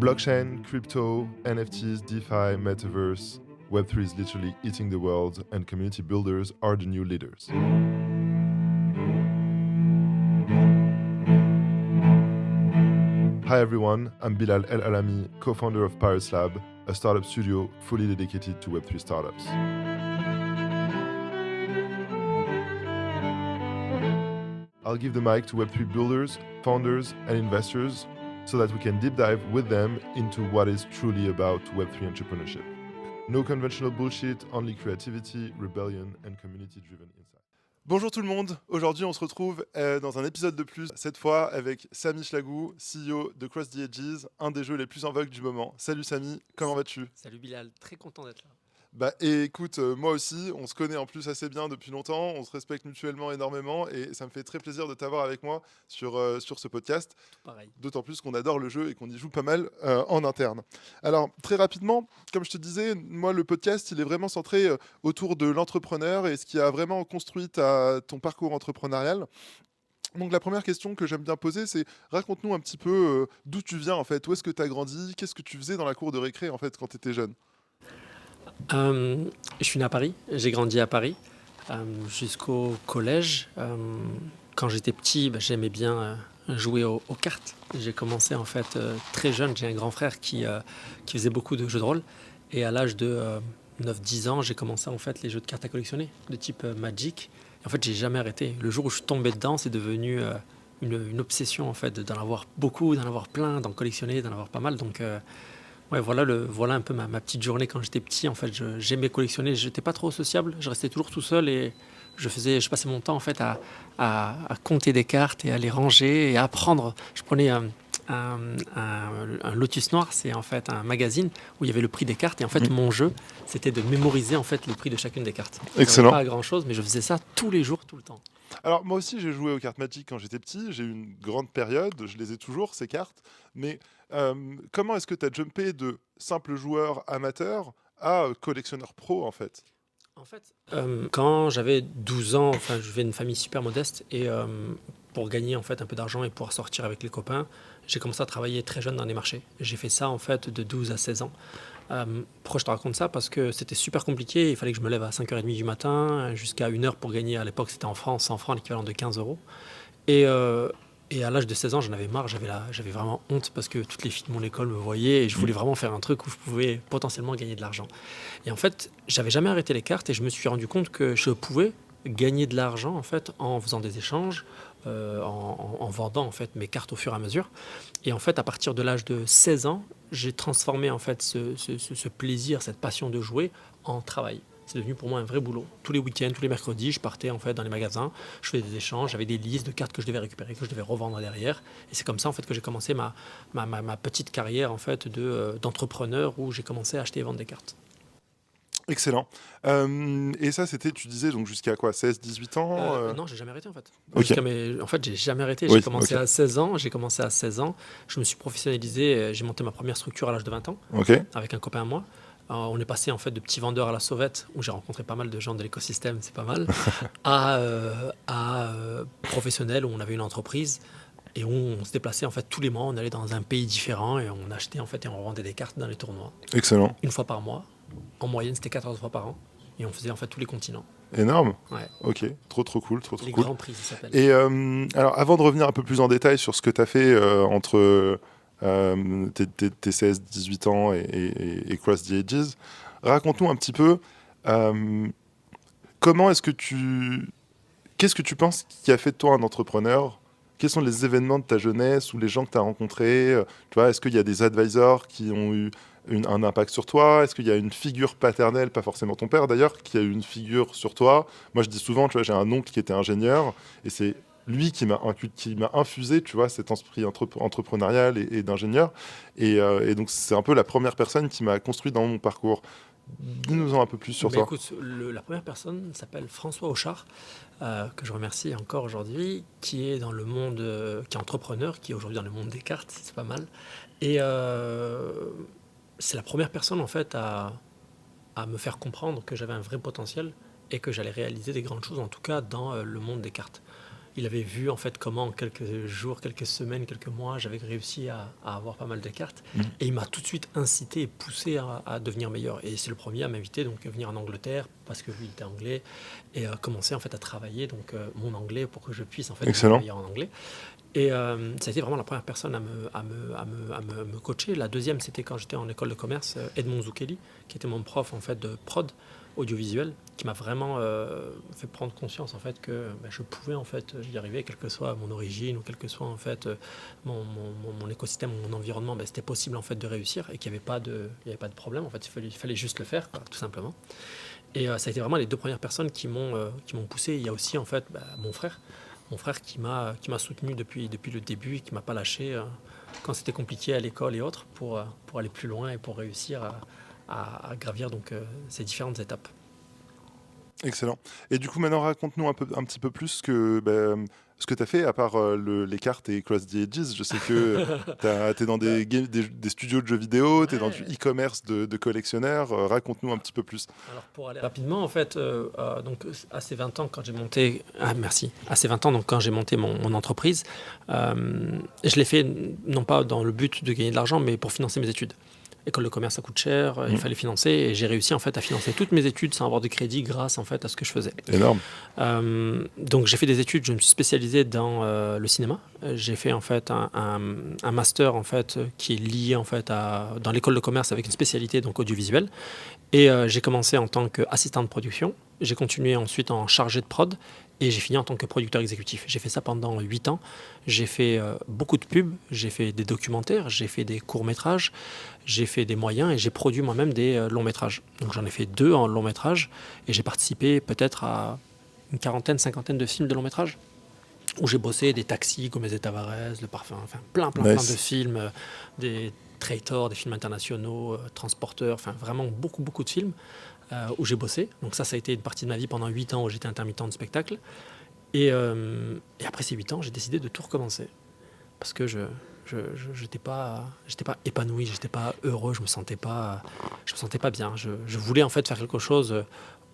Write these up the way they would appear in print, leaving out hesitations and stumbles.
Blockchain, crypto, NFTs, DeFi, metaverse, Web3 is literally eating the world, and community builders are the new leaders. Hi everyone, I'm Bilal El Alami, co-founder of Pirates Lab, a startup studio fully dedicated to Web3 startups. I'll give the mic to Web3 builders, founders, and investors so that we can deep dive with them into what is truly about Web3 entrepreneurship. No conventional bullshit, only creativity, rebellion, and community-driven insight. Bonjour tout le monde, aujourd'hui on se retrouve dans un épisode de plus, cette fois avec Samy Chlagou, CEO de Cross the Edges, un des jeux les plus en vogue du moment. Salut Samy, comment vas-tu ? Salut Bilal, très content d'être là. Et écoute, moi aussi, on se connaît en plus assez bien depuis longtemps, on se respecte mutuellement énormément et ça me fait très plaisir de t'avoir avec moi sur ce podcast. Pareil. D'autant plus qu'on adore le jeu et qu'on y joue pas mal en interne. Alors, très rapidement, comme je te disais, moi, le podcast, il est vraiment centré autour de l'entrepreneur et ce qui a vraiment construit ton parcours entrepreneurial. Donc la première question que j'aime bien poser, c'est raconte-nous un petit peu d'où tu viens en fait, où est-ce que tu as grandi, qu'est-ce que tu faisais dans la cour de récré en fait quand tu étais jeune ? Je suis né à Paris, j'ai grandi à Paris jusqu'au collège. Quand j'étais petit, j'aimais bien jouer aux cartes. J'ai commencé en fait très jeune, j'ai un grand frère qui faisait beaucoup de jeux de rôle. Et à l'âge de 9-10 ans, j'ai commencé en fait les jeux de cartes à collectionner, de type Magic. Et en fait, j'ai jamais arrêté. Le jour où je suis tombé dedans, c'est devenu une obsession en fait, d'en avoir beaucoup, d'en avoir plein, d'en collectionner, d'en avoir pas mal. Donc ouais, voilà un peu ma petite journée quand j'étais petit. En fait, j'aimais collectionner. Je n'étais pas trop sociable. Je restais toujours tout seul et je passais mon temps en fait à compter des cartes et à les ranger et à apprendre. Je prenais un Lotus Noir, c'est en fait un magazine où il y avait le prix des cartes et en fait mon jeu, c'était de mémoriser en fait le prix de chacune des cartes. Excellent. Pas grand chose, mais je faisais ça tous les jours, tout le temps. Alors moi aussi j'ai joué aux cartes Magic quand j'étais petit, j'ai eu une grande période, je les ai toujours ces cartes, mais comment est-ce que tu as jumpé de simple joueur amateur à collectionneur pro en fait ? En fait, quand j'avais 12 ans, enfin, je vivais d'une famille super modeste et pour gagner en fait un peu d'argent et pouvoir sortir avec les copains, j'ai commencé à travailler très jeune dans les marchés. J'ai fait ça en fait de 12 à 16 ans. Pourquoi je te raconte ça ? Parce que c'était super compliqué. Il fallait que je me lève à 5h30 du matin jusqu'à 1h pour gagner. À l'époque, c'était en France, 100 francs, l'équivalent de 15 euros. Et à l'âge de 16 ans, j'en avais marre, j'avais vraiment honte parce que toutes les filles de mon école me voyaient et je voulais vraiment faire un truc où je pouvais potentiellement gagner de l'argent. Et en fait, j'avais jamais arrêté les cartes et je me suis rendu compte que je pouvais gagner de l'argent en fait en faisant des échanges, en vendant en fait mes cartes au fur et à mesure. Et en fait, à partir de l'âge de 16 ans, j'ai transformé en fait ce plaisir, cette passion de jouer en travail. C'est devenu pour moi un vrai boulot. Tous les week-ends, tous les mercredis, je partais en fait dans les magasins, je faisais des échanges, j'avais des listes de cartes que je devais récupérer, que je devais revendre derrière. Et c'est comme ça en fait que j'ai commencé ma petite carrière en fait d'entrepreneur où j'ai commencé à acheter et vendre des cartes. Excellent. Et ça c'était, tu disais, donc jusqu'à quoi, 16, 18 ans Non, j'ai jamais arrêté en fait. Okay. En fait, j'ai jamais arrêté. Oui, J'ai commencé à 16 ans. Je me suis professionnalisé. J'ai monté ma première structure à l'âge de 20 ans avec un copain à moi. On est passé en fait de petits vendeurs à la sauvette où j'ai rencontré pas mal de gens de l'écosystème, c'est pas mal, à professionnels où on avait une entreprise et où on se déplaçait en fait tous les mois. On allait dans un pays différent et on achetait en fait et on revendait des cartes dans les tournois. Excellent. Une fois par mois. En moyenne, c'était 14 fois par an. Et on faisait en fait tous les continents. Énorme. Ouais. Ok, trop cool, trop les cool. Grands Prix, ça s'appelle. Et alors, avant de revenir un peu plus en détail sur ce que tu as fait entre tes 16, 18 ans et Cross the Edges, raconte-nous un petit peu qu'est-ce que tu penses qui a fait de toi un entrepreneur ? Quels sont les événements de ta jeunesse ou les gens que tu as rencontrés ? Tu vois, est-ce qu'il y a des advisors qui ont eu un impact sur toi ? Est-ce qu'il y a une figure paternelle, pas forcément ton père d'ailleurs, qui a eu une figure sur toi ? Moi, je dis souvent, tu vois, j'ai un oncle qui était ingénieur et c'est lui qui m'a infusé, tu vois, cet esprit entrepreneurial et d'ingénieur. Et donc, c'est un peu la première personne qui m'a construit dans mon parcours. Dis-nous-en un peu plus sur toi. Écoute, la première personne s'appelle François Auchard, que je remercie encore aujourd'hui, qui est dans le monde, qui est entrepreneur, qui est aujourd'hui dans le monde des cartes, c'est pas mal. Et c'est la première personne en fait à me faire comprendre que j'avais un vrai potentiel et que j'allais réaliser des grandes choses, en tout cas dans le monde des cartes. Il avait vu en fait comment en quelques jours, quelques semaines, quelques mois, j'avais réussi à avoir pas mal de cartes. Mhm. Et il m'a tout de suite incité et poussé à devenir meilleur. Et c'est le premier à m'inviter donc à venir en Angleterre parce que lui il était anglais et à commencer en fait à travailler donc mon anglais pour que je puisse en fait devenir Excellent. meilleur en anglais. Et ça a été vraiment la première personne à me coacher. La deuxième, c'était quand j'étais en école de commerce, Edmond Zoukeli, qui était mon prof en fait de prod audiovisuel, qui m'a vraiment fait prendre conscience en fait que je pouvais en fait y arriver, quelle que soit mon origine ou quel que soit en fait mon écosystème, mon environnement, c'était possible en fait de réussir et qu'il n'y avait il y avait pas de problème. En fait, il fallait juste le faire, quoi, tout simplement. Et ça a été vraiment les deux premières personnes qui m'ont poussé. Il y a aussi en fait mon frère qui m'a soutenu depuis le début et qui m'a pas lâché quand c'était compliqué à l'école et autres pour aller plus loin et pour réussir à gravir donc ces différentes étapes. Excellent. Et du coup, maintenant, raconte-nous un petit peu plus ce que tu as fait, à part les cartes et Cross the Edges. Je sais que tu es dans des studios de jeux vidéo, tu es dans du Ouais. e-commerce de collectionneurs. Raconte-nous un petit peu plus. Alors pour aller rapidement en fait, donc à ces 20 ans quand j'ai monté, merci, à ces 20 ans donc quand j'ai monté mon entreprise, je l'ai fait non pas dans le but de gagner de l'argent, mais pour financer mes études. École de commerce, ça coûte cher, il fallait financer et j'ai réussi en fait à financer toutes mes études sans avoir de crédit grâce en fait à ce que je faisais. Énorme. Donc j'ai fait des études, je me suis spécialisé dans le cinéma. J'ai fait en fait un master en fait qui est lié en fait dans l'école de commerce avec une spécialité donc audiovisuelle. Et j'ai commencé en tant qu'assistant de production. J'ai continué ensuite en chargé de prod et j'ai fini en tant que producteur exécutif. J'ai fait ça pendant 8 ans. J'ai fait beaucoup de pubs, j'ai fait des documentaires, j'ai fait des courts-métrages, j'ai fait des moyens et j'ai produit moi-même des longs-métrages. Donc j'en ai fait 2 en long-métrage et j'ai participé peut-être à une quarantaine, cinquantaine de films de long-métrage où j'ai bossé des taxis, Gomez et Tavares, Le Parfum, enfin plein de films, des Traitor, des films internationaux, Transporteurs, enfin vraiment beaucoup de films où j'ai bossé. Donc ça a été une partie de ma vie pendant 8 ans où j'étais intermittent de spectacle. Et après ces 8 ans, j'ai décidé de tout recommencer. Parce que je n'étais pas épanoui, j'étais pas heureux, je me sentais pas bien. Je voulais en fait faire quelque chose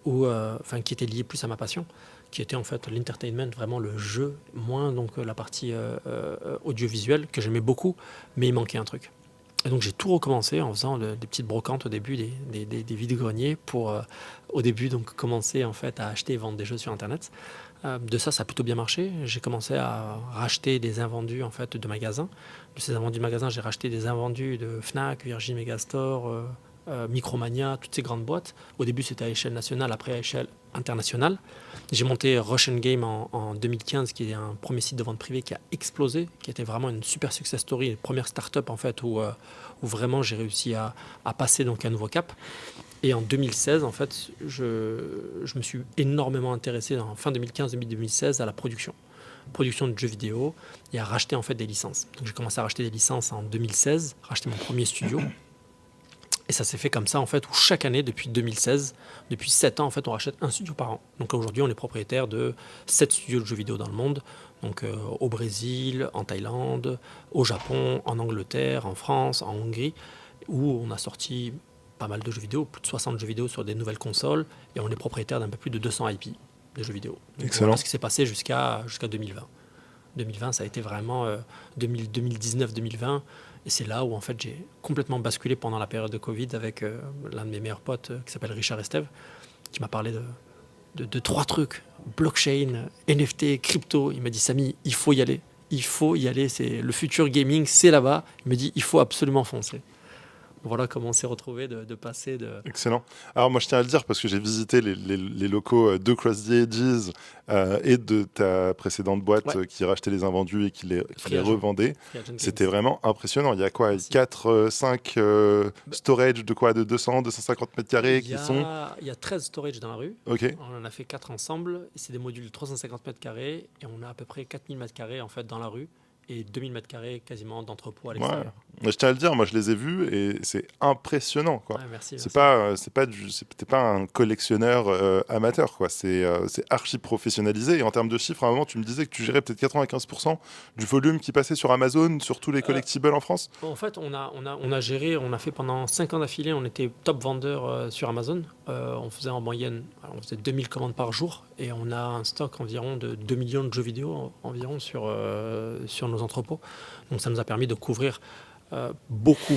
qui était lié plus à ma passion, qui était en fait l'entertainment, vraiment le jeu, moins donc la partie audiovisuelle que j'aimais beaucoup, mais il manquait un truc. Et donc j'ai tout recommencé en faisant des petites brocantes au début, des vides-greniers pour au début donc commencer en fait à acheter et vendre des jeux sur internet. De ça a plutôt bien marché. J'ai commencé à racheter des invendus en fait de magasins. De ces invendus de magasins, j'ai racheté des invendus de Fnac, Virgin Megastore, Micromania, toutes ces grandes boîtes. Au début c'était à échelle nationale, après à échelle internationale. J'ai monté Russian Game en 2015, qui est un premier site de vente privée qui a explosé, qui était vraiment une super success story, une première start-up en fait où vraiment j'ai réussi à passer donc un nouveau cap. Et en 2016, en fait, je me suis énormément intéressé en fin 2015-2016 à la production de jeux vidéo et à racheter en fait des licences. Donc j'ai commencé à racheter des licences en 2016, racheter mon premier studio. Et ça s'est fait comme ça, en fait, où chaque année, depuis 2016, depuis 7 ans, en fait, on rachète un studio par an. Donc aujourd'hui, on est propriétaire de 7 studios de jeux vidéo dans le monde. Donc au Brésil, en Thaïlande, au Japon, en Angleterre, en France, en Hongrie, où on a sorti pas mal de jeux vidéo, plus de 60 jeux vidéo sur des nouvelles consoles. Et on est propriétaire d'un peu plus de 200 IP de jeux vidéo. Donc Excellent. voilà ce qui s'est passé jusqu'à 2020. 2020, ça a été vraiment 2019-2020. Et c'est là où en fait j'ai complètement basculé pendant la période de Covid avec l'un de mes meilleurs potes qui s'appelle Richard Estève, qui m'a parlé de 3 trucs: blockchain, NFT, crypto. Il m'a dit: Samy, il faut y aller. Il faut y aller, c'est le futur gaming, c'est là-bas. Il me dit: il faut absolument foncer. Voilà comment on s'est retrouvé de passer de... Excellent. Alors moi je tiens à le dire parce que j'ai visité les locaux de Cross the Edges et de ta précédente boîte Ouais. qui rachetait les invendus et qui les revendait. Free Agent C'était Games. vraiment impressionnant. Il y a quoi, Merci. 4, 5 storage de 200, 250 mètres carrés qui sont... Il y a 13 storage dans la rue. Ok, On en a fait 4 ensemble. C'est des modules de 350 mètres carrés et on a à peu près 4000 mètres carrés en fait dans la rue. et 2000 mètres carrés quasiment d'entrepôt à Ouais. l'extérieur. Mais je tiens à le dire, moi je les ai vus et c'est impressionnant, quoi. Ouais, merci. T'es pas un collectionneur amateur, quoi. C'est archi professionnalisé. Et en termes de chiffres, à un moment, tu me disais que tu gérais peut-être 95% du volume qui passait sur Amazon, sur tous les collectibles en France. En fait, on a fait pendant 5 ans d'affilée, on était top vendeur sur Amazon. On faisait en moyenne, on faisait 2000 commandes par jour et on a un stock environ de 2 millions de jeux vidéo environ sur nos entrepôts. Donc ça nous a permis de couvrir beaucoup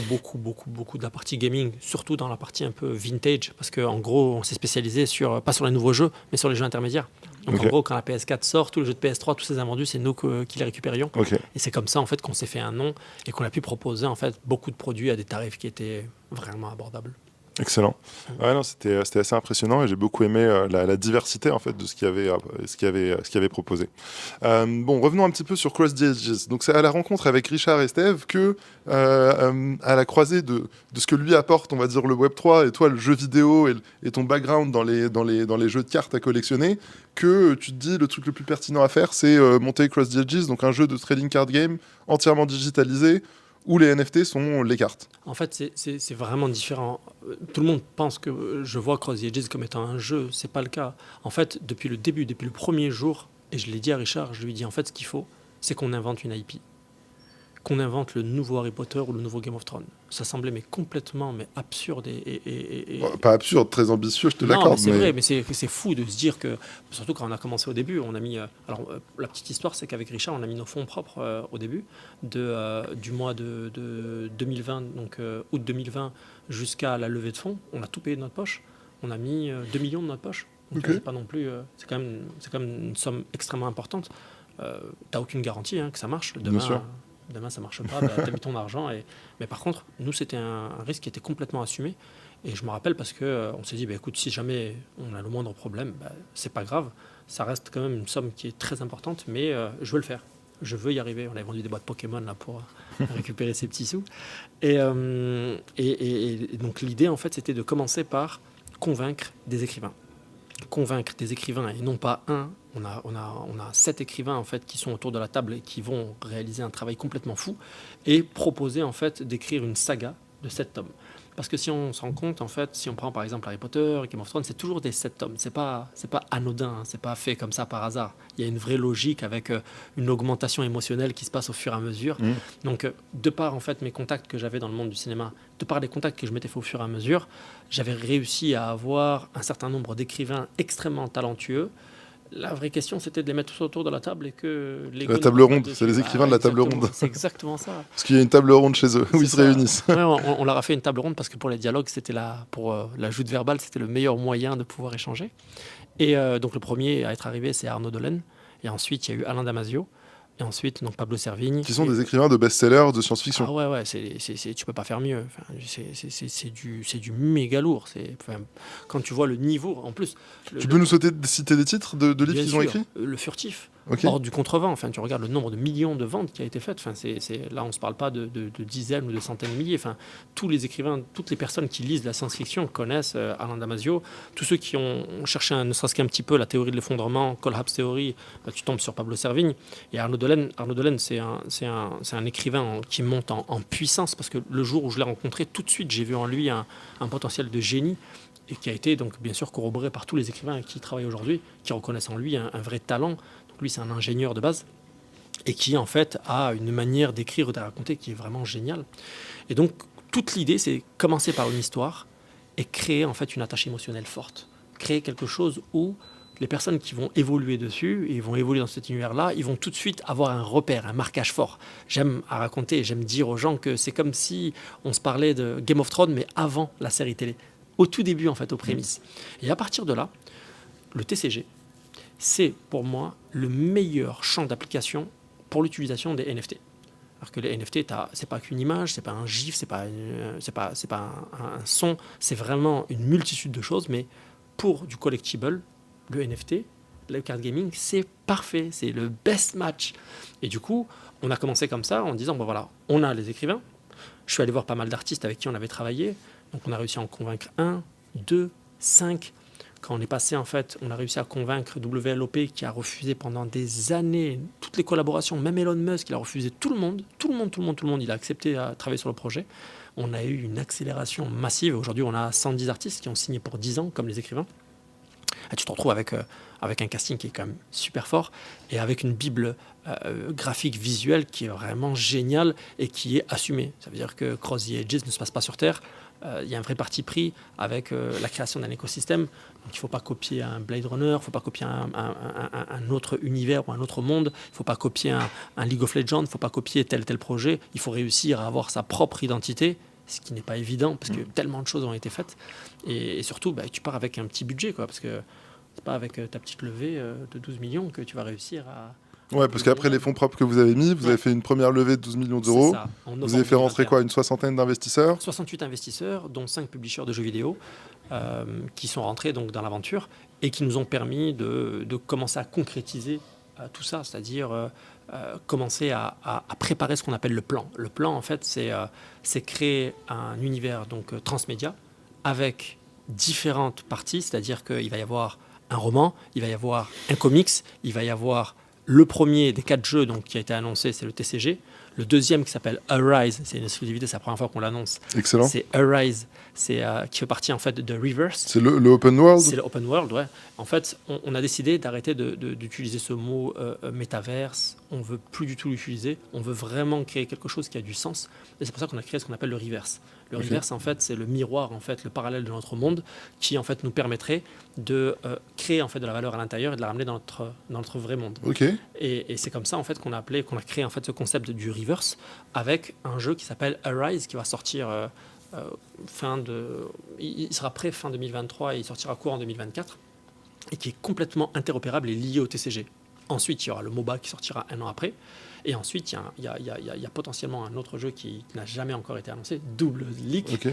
de la partie gaming, surtout dans la partie un peu vintage, parce qu'en gros, on s'est spécialisé pas sur les nouveaux jeux, mais sur les jeux intermédiaires. Donc Ok. en gros, quand la PS4 sort, tous les jeux de PS3, tous ces invendus, c'est nous qui les récupérions. Ok. Et c'est comme ça en fait qu'on s'est fait un nom et qu'on a pu proposer en fait beaucoup de produits à des tarifs qui étaient vraiment abordables. Excellent. Ouais, non, c'était assez impressionnant et j'ai beaucoup aimé la diversité en fait de ce qu'il y avait proposé. Bon, revenons un petit peu sur Cross the Edges. Donc c'est à la rencontre avec Richard et Steve que à la croisée de ce que lui apporte, on va dire le Web 3 et toi le jeu vidéo et ton background dans les jeux de cartes à collectionner, que tu te dis le truc le plus pertinent à faire, c'est monter Cross the Edges, donc un jeu de trading card game entièrement digitalisé où les NFT sont les cartes. En fait, c'est vraiment différent. Tout le monde pense que je vois Cross the Edges comme étant un jeu. C'est pas le cas. En fait, depuis le début, depuis le premier jour, et je l'ai dit à Richard, je lui ai dit en fait ce qu'il faut, c'est qu'on invente une IP. Qu'on invente le nouveau Harry Potter ou le nouveau Game of Thrones. Ça semblait complètement absurde Bon, pas absurde, très ambitieux, je te Non, mais l'accorde. c'est vrai, mais c'est fou de se dire que, surtout quand on a commencé au début, on a mis. La petite histoire, c'est qu'avec Richard, on a mis nos fonds propres au début, du mois de 2020, donc août 2020, jusqu'à la levée de fonds. On a tout payé de notre poche. On a mis 2 millions de notre poche. Donc, Ok. c'est pas non plus. C'est quand même une somme extrêmement importante. T'as aucune garantie que ça marche. Bien sûr. Demain, ça marche pas, t'as mis ton argent. Mais par contre, nous, c'était un risque qui était complètement assumé. Et je me rappelle parce que on s'est dit, écoute, si jamais on a le moindre problème, c'est pas grave. Ça reste quand même une somme qui est très importante, mais je veux le faire. Je veux y arriver. On avait vendu des boîtes Pokémon là pour récupérer ces petits sous. Et donc l'idée, en fait, c'était de commencer par convaincre des écrivains. Convaincre des écrivains et non pas un. On a 7 écrivains en fait qui sont autour de la table et qui vont réaliser un travail complètement fou et proposer en fait d'écrire une saga de 7 tomes. Parce que si on se rend compte, en fait, si on prend par exemple Harry Potter, Game of Thrones, c'est toujours des 7 tomes. C'est pas anodin, c'est pas fait comme ça par hasard. Il y a une vraie logique avec une augmentation émotionnelle qui se passe au fur et à mesure. Donc, de par en fait mes contacts que j'avais dans le monde du cinéma, de par les contacts que je m'étais fait au fur et à mesure, j'avais réussi à avoir un certain nombre d'écrivains extrêmement talentueux. La vraie question, c'était de les mettre tous autour de la table et que les La table ronde, c'est les écrivains de la table ronde. C'est exactement ça. Parce qu'il y a une table ronde chez eux où ils se réunissent. Ouais, on leur a fait une table ronde parce que pour les dialogues, pour la joute verbale, c'était le meilleur moyen de pouvoir échanger. Et donc le premier à être arrivé, c'est Arnaud Delaine. Et ensuite, il y a eu Alain Damasio. Et ensuite, donc Pablo Servigne. Qui sont des écrivains de best-sellers de science-fiction. Ah ouais, tu peux pas faire mieux. Enfin, c'est du méga lourd. Quand tu vois le niveau, en plus. Tu peux nous citer des titres de livres qu'ils ont écrits ? Le Furtif. Okay. Hors du contrevent. Enfin, tu regardes le nombre de millions de ventes qui a été fait. Enfin, là, on ne se parle pas de dizaines ou de centaines de milliers. Enfin, tous les écrivains, toutes les personnes qui lisent la science-fiction connaissent Alain Damasio. Tous ceux qui ont cherché ne serait-ce qu'un petit peu la théorie de l'effondrement, Collapse Theory, tu tombes sur Pablo Servigne. Et Arnaud Delaine, c'est un écrivain qui monte en puissance parce que le jour où je l'ai rencontré, tout de suite, j'ai vu en lui un potentiel de génie et qui a été donc bien sûr corroboré par tous les écrivains qui travaillent aujourd'hui, qui reconnaissent en lui un vrai talent. Lui, c'est un ingénieur de base et qui, en fait, a une manière d'écrire ou de raconter qui est vraiment géniale. Et donc, toute l'idée, c'est commencer par une histoire et créer, en fait, une attache émotionnelle forte. Créer quelque chose où les personnes qui vont évoluer dessus et vont évoluer dans cet univers-là, ils vont tout de suite avoir un repère, un marquage fort. J'aime à raconter, j'aime dire aux gens que c'est comme si on se parlait de Game of Thrones, mais avant la série télé. Au tout début, en fait, aux prémices. Et à partir de là, le TCG, c'est pour moi le meilleur champ d'application pour l'utilisation des NFT. Alors que les NFT, c'est pas qu'une image, c'est pas un GIF, c'est pas un son, c'est vraiment une multitude de choses. Mais pour du collectible, le NFT, le card gaming, c'est parfait, c'est le best match. Et du coup, on a commencé comme ça en disant voilà, on a les écrivains. Je suis allé voir pas mal d'artistes avec qui on avait travaillé. Donc on a réussi à en convaincre 1, 2, 5. quand on est passé, en fait, on a réussi à convaincre WLOP qui a refusé pendant des années toutes les collaborations, même Elon Musk, il a refusé tout le monde, il a accepté à travailler sur le projet. On a eu une accélération massive. Aujourd'hui, on a 110 artistes qui ont signé pour 10 ans, comme les écrivains. Et tu te retrouves avec un casting qui est quand même super fort et avec une bible graphique, visuelle qui est vraiment géniale et qui est assumée. Ça veut dire que Cross the Edges ne se passe pas sur Terre. Il y a un vrai parti pris avec la création d'un écosystème. Donc il ne faut pas copier un Blade Runner, il ne faut pas copier un autre univers ou un autre monde, il ne faut pas copier un League of Legends, il ne faut pas copier tel projet. Il faut réussir à avoir sa propre identité, ce qui n'est pas évident parce que tellement de choses ont été faites. Et surtout, tu pars avec un petit budget, parce que c'est pas avec ta petite levée de 12 millions que tu vas réussir à... Ouais, parce qu'après les fonds propres que vous avez mis, vous avez fait une première levée de 12 millions d'euros. Ça, vous avez fait rentrer 2021. Une soixantaine d'investisseurs 68 investisseurs, dont 5 publishers de jeux vidéo, qui sont rentrés donc dans l'aventure et qui nous ont permis de commencer à concrétiser tout ça, c'est-à-dire commencer à préparer ce qu'on appelle le plan. Le plan, en fait, c'est créer un univers donc transmédia avec différentes parties, c'est-à-dire qu'il va y avoir un roman, il va y avoir un comics, il va y avoir le premier des 4 jeux donc, qui a été annoncé, c'est le TCG. Le deuxième qui s'appelle Arise, c'est une exclusivité, c'est la première fois qu'on l'annonce. Excellent. C'est Arise, qui fait partie en fait de Reverse. C'est le open world. C'est le open world, ouais. En fait, on a décidé d'arrêter d'utiliser ce mot métaverse. On veut plus du tout l'utiliser. On veut vraiment créer quelque chose qui a du sens. Et c'est pour ça qu'on a créé ce qu'on appelle le Reverse. Le Reverse, en fait, c'est le miroir, en fait, le parallèle de notre monde, qui en fait nous permettrait de créer en fait de la valeur à l'intérieur et de la ramener dans notre vrai monde. Ok. Et c'est comme ça en fait qu'on a créé en fait ce concept du Reverse avec un jeu qui s'appelle Arise qui va sortir il sera prêt fin 2023 et il sortira courant 2024 et qui est complètement interopérable et lié au TCG. Ensuite, il y aura le MOBA qui sortira un an après. Et ensuite, il y a potentiellement un autre jeu qui n'a jamais encore été annoncé, Double Leak,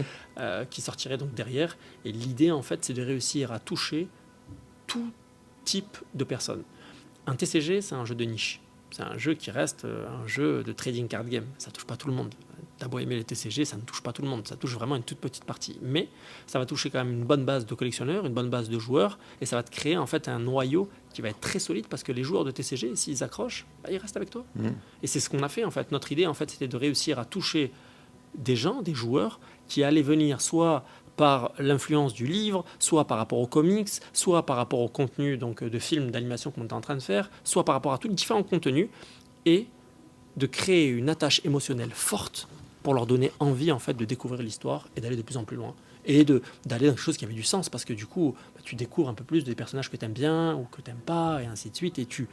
qui sortirait donc derrière. Et l'idée, en fait, c'est de réussir à toucher tout type de personnes. Un TCG, c'est un jeu de niche. C'est un jeu qui reste un jeu de trading card game. Ça ne touche pas tout le monde. T'as beau aimer les TCG, ça ne touche pas tout le monde. Ça touche vraiment une toute petite partie. Mais ça va toucher quand même une bonne base de collectionneurs, une bonne base de joueurs. Et ça va te créer en fait un noyau qui va être très solide parce que les joueurs de TCG, s'ils accrochent, ils restent avec toi. Et c'est ce qu'on a fait en fait. Notre idée, en fait, c'était de réussir à toucher des gens, des joueurs qui allaient venir soit par l'influence du livre, soit par rapport aux comics, soit par rapport au contenu donc, de films, d'animation qu'on était en train de faire, soit par rapport à tous les différents contenus, et de créer une attache émotionnelle forte pour leur donner envie en fait, de découvrir l'histoire et d'aller de plus en plus loin. Et d'aller dans quelque chose qui avait du sens, parce que du coup, tu découvres un peu plus des personnages que tu aimes bien ou que tu n'aimes pas, et ainsi de suite, et tu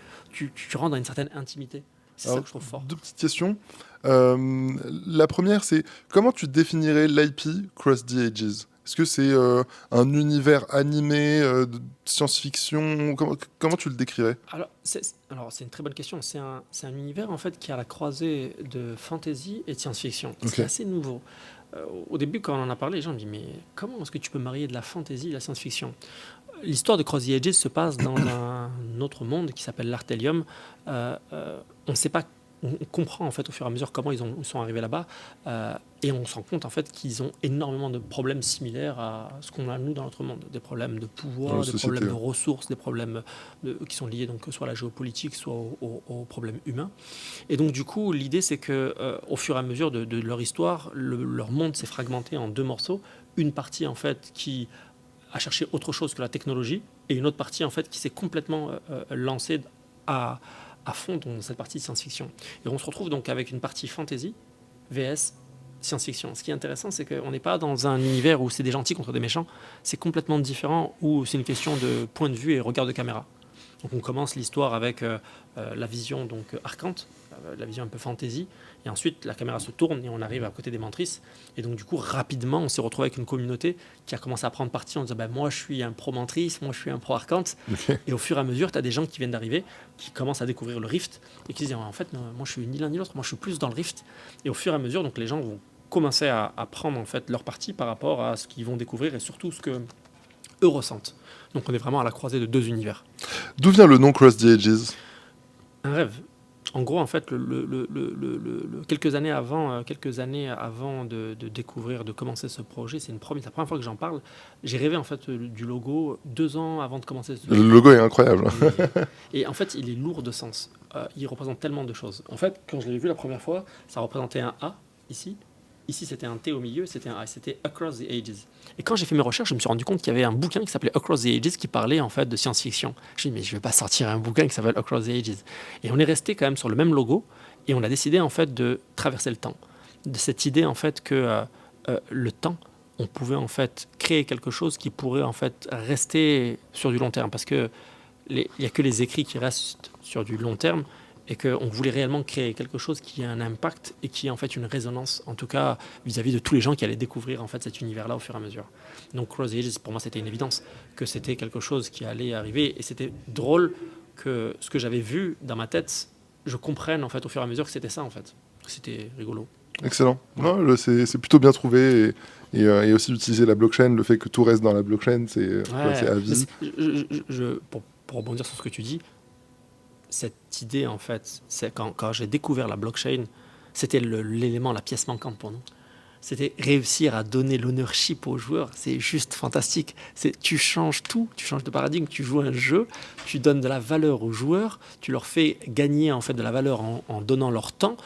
rentres dans une certaine intimité. C'est ça que je trouve fort. 2 petites questions. La première, c'est comment tu définirais l'IP Cross the Ages ? Est-ce que c'est un univers animé de science-fiction ? Comment tu le décrirais ? Alors, c'est une très bonne question. C'est un univers en fait qui est à la croisée de fantasy et de science-fiction. C'est assez nouveau. Au début, quand on en a parlé, les gens me disent « Mais comment est-ce que tu peux marier de la fantasy et de la science-fiction ?» L'histoire de Cross the Ages se passe dans un autre monde qui s'appelle l'Artelium. On ne sait pas. On comprend en fait au fur et à mesure comment ils sont arrivés là-bas et on se rend compte en fait qu'ils ont énormément de problèmes similaires à ce qu'on a nous dans notre monde, des problèmes de pouvoir, des problèmes de ressources, des problèmes qui sont liés donc soit à la géopolitique, soit aux problèmes humains. Et donc du coup l'idée c'est que au fur et à mesure de leur histoire, leur monde s'est fragmenté en 2 morceaux, une partie en fait qui a cherché autre chose que la technologie et une autre partie en fait qui s'est complètement lancée à fond dans cette partie science-fiction. Et on se retrouve donc avec une partie fantasy vs science-fiction. Ce qui est intéressant, c'est qu'on n'est pas dans un univers où c'est des gentils contre des méchants. C'est complètement différent, où c'est une question de point de vue et regard de caméra. Donc on commence l'histoire avec la vision donc arcante, la vision un peu fantasy, et ensuite la caméra se tourne et on arrive à côté des mentrices. Et donc du coup rapidement on s'est retrouvé avec une communauté qui a commencé à prendre parti en disant moi je suis un pro mentrice, moi je suis un pro arcante. Et au fur et à mesure tu as des gens qui viennent d'arriver, qui commencent à découvrir le Rift et qui disent en fait moi je suis ni l'un ni l'autre, moi je suis plus dans le Rift. Et au fur et à mesure donc les gens vont commencer à prendre en fait leur parti par rapport à ce qu'ils vont découvrir et surtout ce que eux ressentent. Donc on est vraiment à la croisée de 2 univers. D'où vient le nom Cross the Ages ? Un rêve. En gros, en fait, quelques années avant, de découvrir, de commencer ce projet, c'est la première fois que j'en parle. J'ai rêvé en fait du logo 2 ans avant de commencer ce Le logo est incroyable. et en fait, il est lourd de sens. Il représente tellement de choses. En fait, quand je l'ai vu la première fois, ça représentait un A ici. Ici, c'était un T au milieu, c'était un A. C'était Across the Ages. Et quand j'ai fait mes recherches, je me suis rendu compte qu'il y avait un bouquin qui s'appelait Across the Ages qui parlait en fait de science-fiction. Je me suis dit, mais je vais pas sortir un bouquin qui s'appelle Across the Ages. Et on est resté quand même sur le même logo et on a décidé en fait de traverser le temps. De cette idée en fait que le temps, on pouvait en fait créer quelque chose qui pourrait en fait rester sur du long terme. Parce que il n'y a que les écrits qui restent sur du long terme et qu'on voulait réellement créer quelque chose qui a un impact et qui a en fait une résonance, en tout cas vis-à-vis de tous les gens qui allaient découvrir en fait cet univers-là au fur et à mesure. Donc Cross the Ages, pour moi, c'était une évidence que c'était quelque chose qui allait arriver et c'était drôle que ce que j'avais vu dans ma tête, je comprenne en fait au fur et à mesure que c'était ça en fait. C'était rigolo. Excellent. Non, c'est plutôt bien trouvé. Et aussi utiliser la blockchain, le fait que tout reste dans la blockchain, c'est à vie. Pour rebondir sur ce que tu dis, cette idée, en fait, c'est quand j'ai découvert la blockchain, c'était l'élément, la pièce manquante pour nous. C'était réussir à donner l'ownership aux joueurs. C'est juste fantastique. Tu changes tout, tu changes de paradigme, tu joues un jeu, tu donnes de la valeur aux joueurs, tu leur fais gagner en fait de la valeur en donnant leur temps.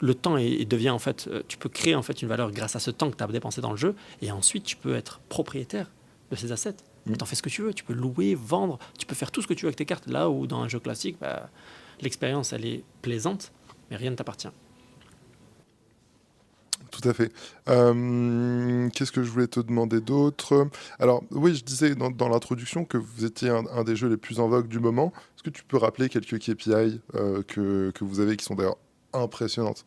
Le temps devient en fait, tu peux créer en fait une valeur grâce à ce temps que tu as dépensé dans le jeu, et ensuite tu peux être propriétaire de ces assets. Tu en fais ce que tu veux, tu peux louer, vendre, tu peux faire tout ce que tu veux avec tes cartes. Là où dans un jeu classique, l'expérience elle est plaisante, mais rien ne t'appartient. Tout à fait. Qu'est-ce que je voulais te demander d'autre? Alors, oui, je disais dans l'introduction que vous étiez un des jeux les plus en vogue du moment. Est-ce que tu peux rappeler quelques KPI que vous avez qui sont d'ailleurs impressionnantes?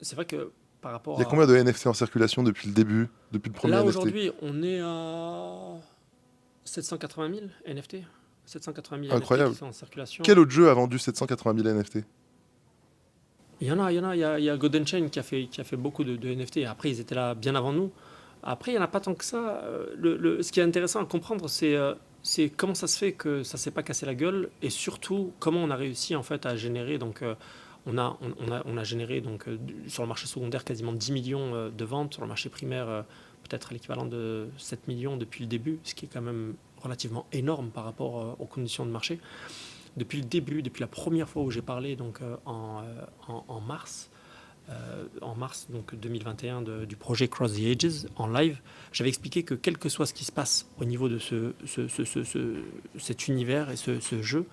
C'est vrai que par rapport Il y a combien de NFT en circulation depuis le début, depuis le premier Là, NFT? aujourd'hui, on est à 780 000 NFT. 780 000 Incroyable. NFT qui sont en circulation. Quel autre jeu a vendu 780 000 NFT? Il y en a. Il y a Golden Chain qui a fait beaucoup de NFT. Après, ils étaient là bien avant nous. Après, il n'y en a pas tant que ça. Ce qui est intéressant à comprendre, c'est comment ça se fait que ça ne s'est pas cassé la gueule et surtout comment on a réussi en fait à générer. Donc, on a généré donc, sur le marché secondaire quasiment 10 millions de ventes. Sur le marché primaire, peut-être l'équivalent de 7 millions depuis le début, ce qui est quand même relativement énorme par rapport aux conditions de marché. Depuis le début, depuis la première fois où j'ai parlé donc, en mars donc 2021 du projet Cross the Ages en live, j'avais expliqué que quel que soit ce qui se passe au niveau de cet univers et ce jeu,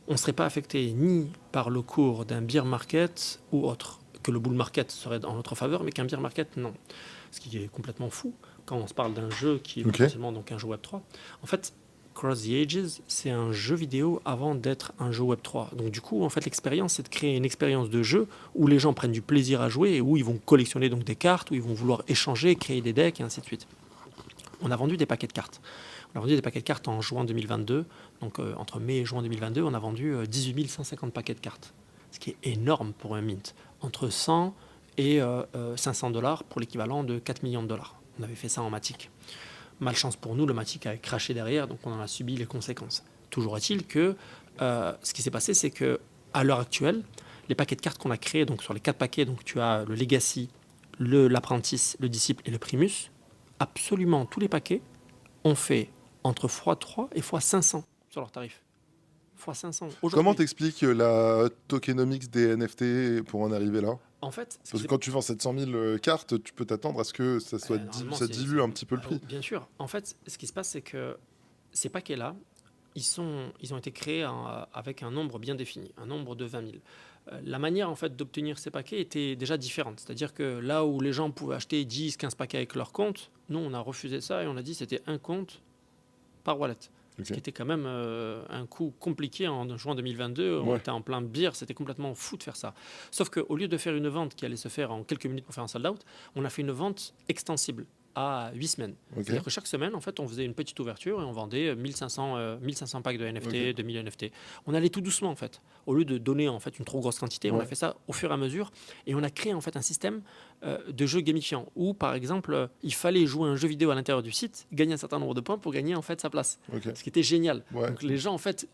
on ne serait pas affecté ni par le cours d'un bear market ou autre, que le bull market serait en notre faveur, mais qu'un bear market, non. Ce qui est complètement fou quand on se parle d'un jeu qui est potentiellement donc un jeu Web3. En fait, Cross the Ages, c'est un jeu vidéo avant d'être un jeu Web3. Donc du coup, en fait, l'expérience, c'est de créer une expérience de jeu où les gens prennent du plaisir à jouer et où ils vont collectionner donc des cartes, où ils vont vouloir échanger, créer des decks et ainsi de suite. On a vendu des paquets de cartes. On a vendu des paquets de cartes en juin 2022. Donc entre mai et juin 2022, on a vendu 18 150 paquets de cartes. Ce qui est énorme pour un mint. Entre 100 et $500 pour l'équivalent de 4 millions de dollars. On avait fait ça en Matic. Malchance pour nous, le Matic a craché derrière, donc on en a subi les conséquences. Toujours est-il que ce qui s'est passé, c'est que à l'heure actuelle, les paquets de cartes qu'on a créés, donc sur les 4 paquets, donc tu as le Legacy, l'Apprentice, le Disciple et le Primus, absolument tous les paquets ont fait entre x3 et x500 sur leur tarif. x500. Comment t'expliques la tokenomics des NFT pour en arriver là? En fait, parce que quand tu vends 700 000 cartes, tu peux t'attendre à ce que ça soit ça dilue un petit peu le prix. Bien sûr. En fait, ce qui se passe, c'est que ces paquets-là, ils ont été créés avec un nombre bien défini, un nombre de 20 000. La manière en fait d'obtenir ces paquets était déjà différente. C'est-à-dire que là où les gens pouvaient acheter 10, 15 paquets avec leur compte, nous on a refusé ça et on a dit c'était un compte par wallet. Ce qui était quand même un coup compliqué en juin 2022. On était en plein beer, c'était complètement fou de faire ça. Sauf qu'au lieu de faire une vente qui allait se faire en quelques minutes pour faire un sold-out, on a fait une vente extensible à 8 semaines. C'est-à-dire que chaque semaine, en fait, on faisait une petite ouverture et on vendait 1500 packs de NFT, 2000 NFT. On allait tout doucement, en fait. Au lieu de donner en fait une trop grosse quantité, on a fait ça au fur et à mesure et on a créé en fait un système de jeu gamifiant où, par exemple, il fallait jouer un jeu vidéo à l'intérieur du site, gagner un certain nombre de points pour gagner en fait sa place. Ce qui était génial. Donc les gens, en fait,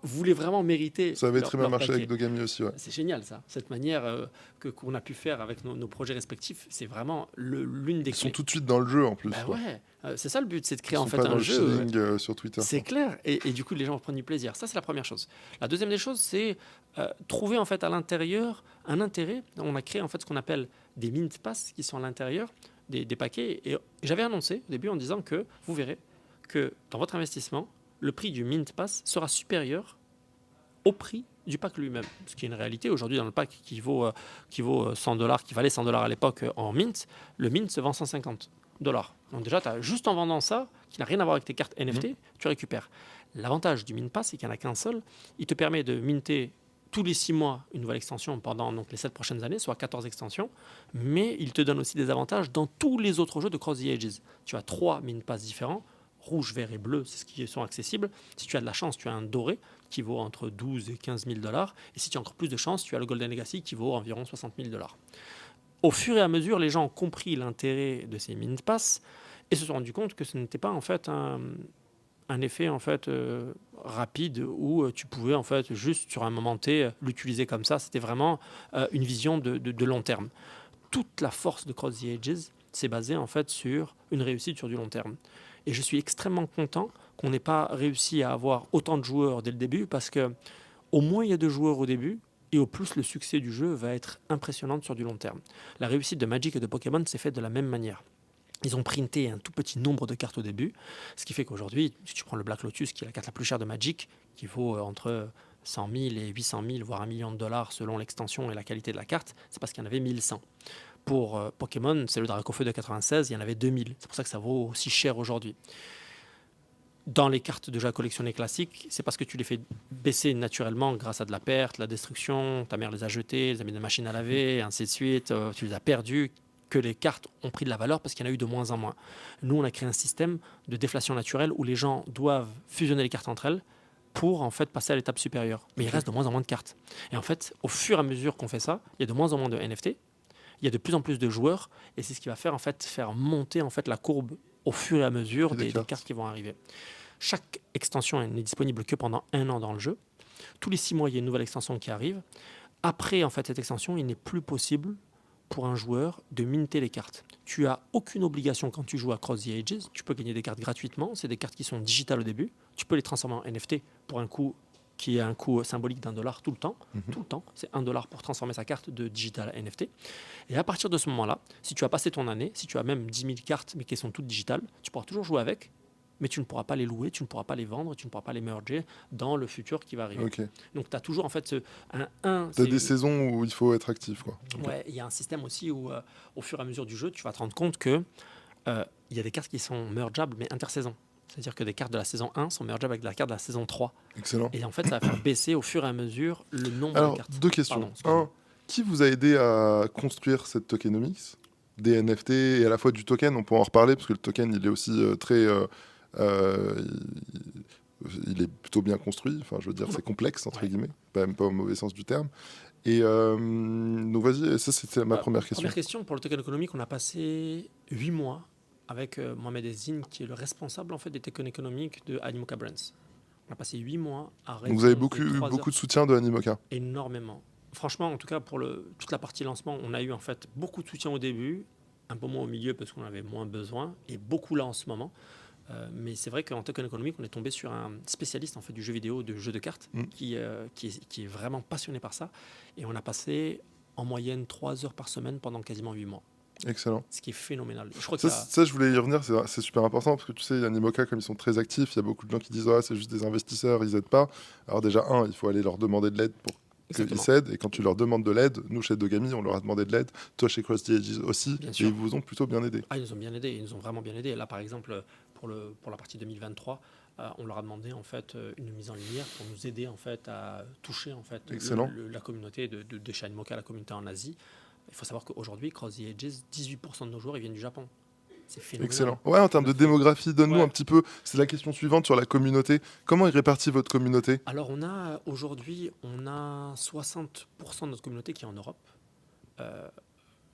voulaient vraiment mériter Ça avait très bien leur marché paquet. avec Dogami aussi, ouais. C'est génial ça, cette manière qu'on a pu faire avec nos projets respectifs, c'est vraiment l'une des Ils sont clés. tout de suite dans le jeu en plus, Bah quoi. ouais, c'est ça le but, c'est de créer Ils en sont fait pas dans un le jeu. chilling sur Twitter, C'est quoi. clair, et du coup les gens prennent du plaisir. Ça c'est la première chose. La deuxième des choses, c'est trouver en fait à l'intérieur un intérêt. On a créé en fait ce qu'on appelle des mint pass qui sont à l'intérieur des paquets. Et j'avais annoncé au début en disant que vous verrez que dans votre investissement, le prix du mint pass sera supérieur au prix du pack lui-même. Ce qui est une réalité aujourd'hui dans le pack qui vaut $100, qui valait $100 à l'époque en mint, le mint se vend $150. Donc déjà, juste en vendant ça, qui n'a rien à voir avec tes cartes NFT, tu récupères. L'avantage du mint pass, c'est qu'il n'y en a qu'un seul. Il te permet de minter tous les 6 mois une nouvelle extension pendant donc, les 7 prochaines années, soit 14 extensions, mais il te donne aussi des avantages dans tous les autres jeux de Cross the Ages. Tu as 3 mint pass différents, rouge, vert et bleu, c'est ce qui sont accessibles. Si tu as de la chance, tu as un doré qui vaut entre 12 et 15 000 $. Et si tu as encore plus de chance, tu as le Golden Legacy qui vaut environ 60 000 $. Au fur et à mesure, les gens ont compris l'intérêt de ces mint pass et se sont rendus compte que ce n'était pas en fait un effet en fait rapide où tu pouvais en fait juste sur un moment T l'utiliser comme ça. C'était vraiment une vision de long terme. Toute la force de Cross the Ages s'est basée en fait sur une réussite sur du long terme. Et je suis extrêmement content qu'on n'ait pas réussi à avoir autant de joueurs dès le début parce que au moins il y a de joueurs au début et au plus le succès du jeu va être impressionnant sur du long terme. La réussite de Magic et de Pokémon s'est faite de la même manière. Ils ont printé un tout petit nombre de cartes au début, ce qui fait qu'aujourd'hui, si tu prends le Black Lotus, qui est la carte la plus chère de Magic, qui vaut entre 100 000 et 800 000, voire $1 million selon l'extension et la qualité de la carte, c'est parce qu'il y en avait 1100. Pour Pokémon, c'est le Dracofeu de 96, il y en avait 2000. C'est pour ça que ça vaut aussi cher aujourd'hui. Dans les cartes déjà collectionnées classiques, c'est parce que tu les fais baisser naturellement grâce à de la perte, la destruction, ta mère les a jetées, les a mis dans la machine à laver, ainsi de suite, tu les as perdues, que les cartes ont pris de la valeur parce qu'il y en a eu de moins en moins. Nous, on a créé un système de déflation naturelle où les gens doivent fusionner les cartes entre elles pour en fait passer à l'étape supérieure. Mais il reste de moins en moins de cartes. Et en fait, au fur et à mesure qu'on fait ça, il y a de moins en moins de NFT, il y a de plus en plus de joueurs, et c'est ce qui va faire en fait faire monter en fait la courbe au fur et à mesure des cartes qui vont arriver. Chaque extension n'est disponible que pendant 1 an dans le jeu. Tous les 6 mois, il y a une nouvelle extension qui arrive. Après en fait cette extension, il n'est plus possible pour un joueur de minter les cartes. Tu as aucune obligation quand tu joues à Cross the Ages. Tu peux gagner des cartes gratuitement. C'est des cartes qui sont digitales au début. Tu peux les transformer en NFT pour un coût qui est un coût symbolique $1 tout le temps. Tout le temps, c'est $1 pour transformer sa carte de digital à NFT. Et à partir de ce moment-là, si tu as passé ton année, si tu as même 10 000 cartes mais qui sont toutes digitales, tu pourras toujours jouer avec, mais tu ne pourras pas les louer, tu ne pourras pas les vendre, tu ne pourras pas les merger dans le futur qui va arriver. Okay. Donc tu as toujours en fait tu as des saisons où il faut être actif, quoi. Okay. Ouais, il y a un système aussi où au fur et à mesure du jeu, tu vas te rendre compte que il y a des cartes qui sont mergeables mais intersaisons. C'est-à-dire que des cartes de la saison 1 sont mergeables avec la carte de la saison 3. Excellent. Et en fait, ça va faire baisser au fur et à mesure le nombre de cartes. 2 questions. Un, qui vous a aidé à construire cette tokenomics des NFT et à la fois du token? On peut en reparler parce que le token, il est aussi très... il est plutôt bien construit. Enfin, je veux dire, c'est complexe, entre guillemets. Même pas au mauvais sens du terme. Et donc, vas-y, ça, c'était ma première question. Première question, pour le token économique, on a passé 8 mois avec Mohamed Ezzine, qui est le responsable en fait, des tokens économiques de Animoca Brands. On a passé 8 mois à donc vous avez beaucoup de soutien de Animoca? Énormément. Franchement, en tout cas, pour toute la partie lancement, on a eu en fait beaucoup de soutien au début, un peu moins au milieu parce qu'on avait moins besoin, et beaucoup là en ce moment. Mais c'est vrai qu'en token économique, on est tombé sur un spécialiste en fait, du jeu vidéo, de jeu de cartes, qui est vraiment passionné par ça. Et on a passé en moyenne 3 heures par semaine pendant quasiment 8 mois. Excellent. Ce qui est phénoménal. Je crois ça, je voulais y revenir, c'est super important parce que tu sais, Animoca, comme ils sont très actifs, il y a beaucoup de gens qui disent c'est juste des investisseurs, ils n'aident pas. Alors déjà, il faut aller leur demander de l'aide pour qu'ils s'aident. Et quand tu leur demandes de l'aide, nous chez Dogami, on leur a demandé de l'aide. Toi chez Cross the Ages aussi. Et ils vous ont plutôt bien aidé. Ils nous ont bien aidés, ils nous ont vraiment bien aidés. Là, par exemple, pour la partie 2023, on leur a demandé en fait une mise en lumière pour nous aider en fait à toucher en fait la communauté de chez Animoca, la communauté en Asie. Il faut savoir qu'aujourd'hui, Cross the Ages, 18% de nos joueurs ils viennent du Japon. C'est phénoménal. Excellent. Ouais, en termes de démographie, donne-nous un petit peu. C'est la question suivante sur la communauté. Comment est répartie votre communauté? Alors, aujourd'hui, on a 60% de notre communauté qui est en Europe.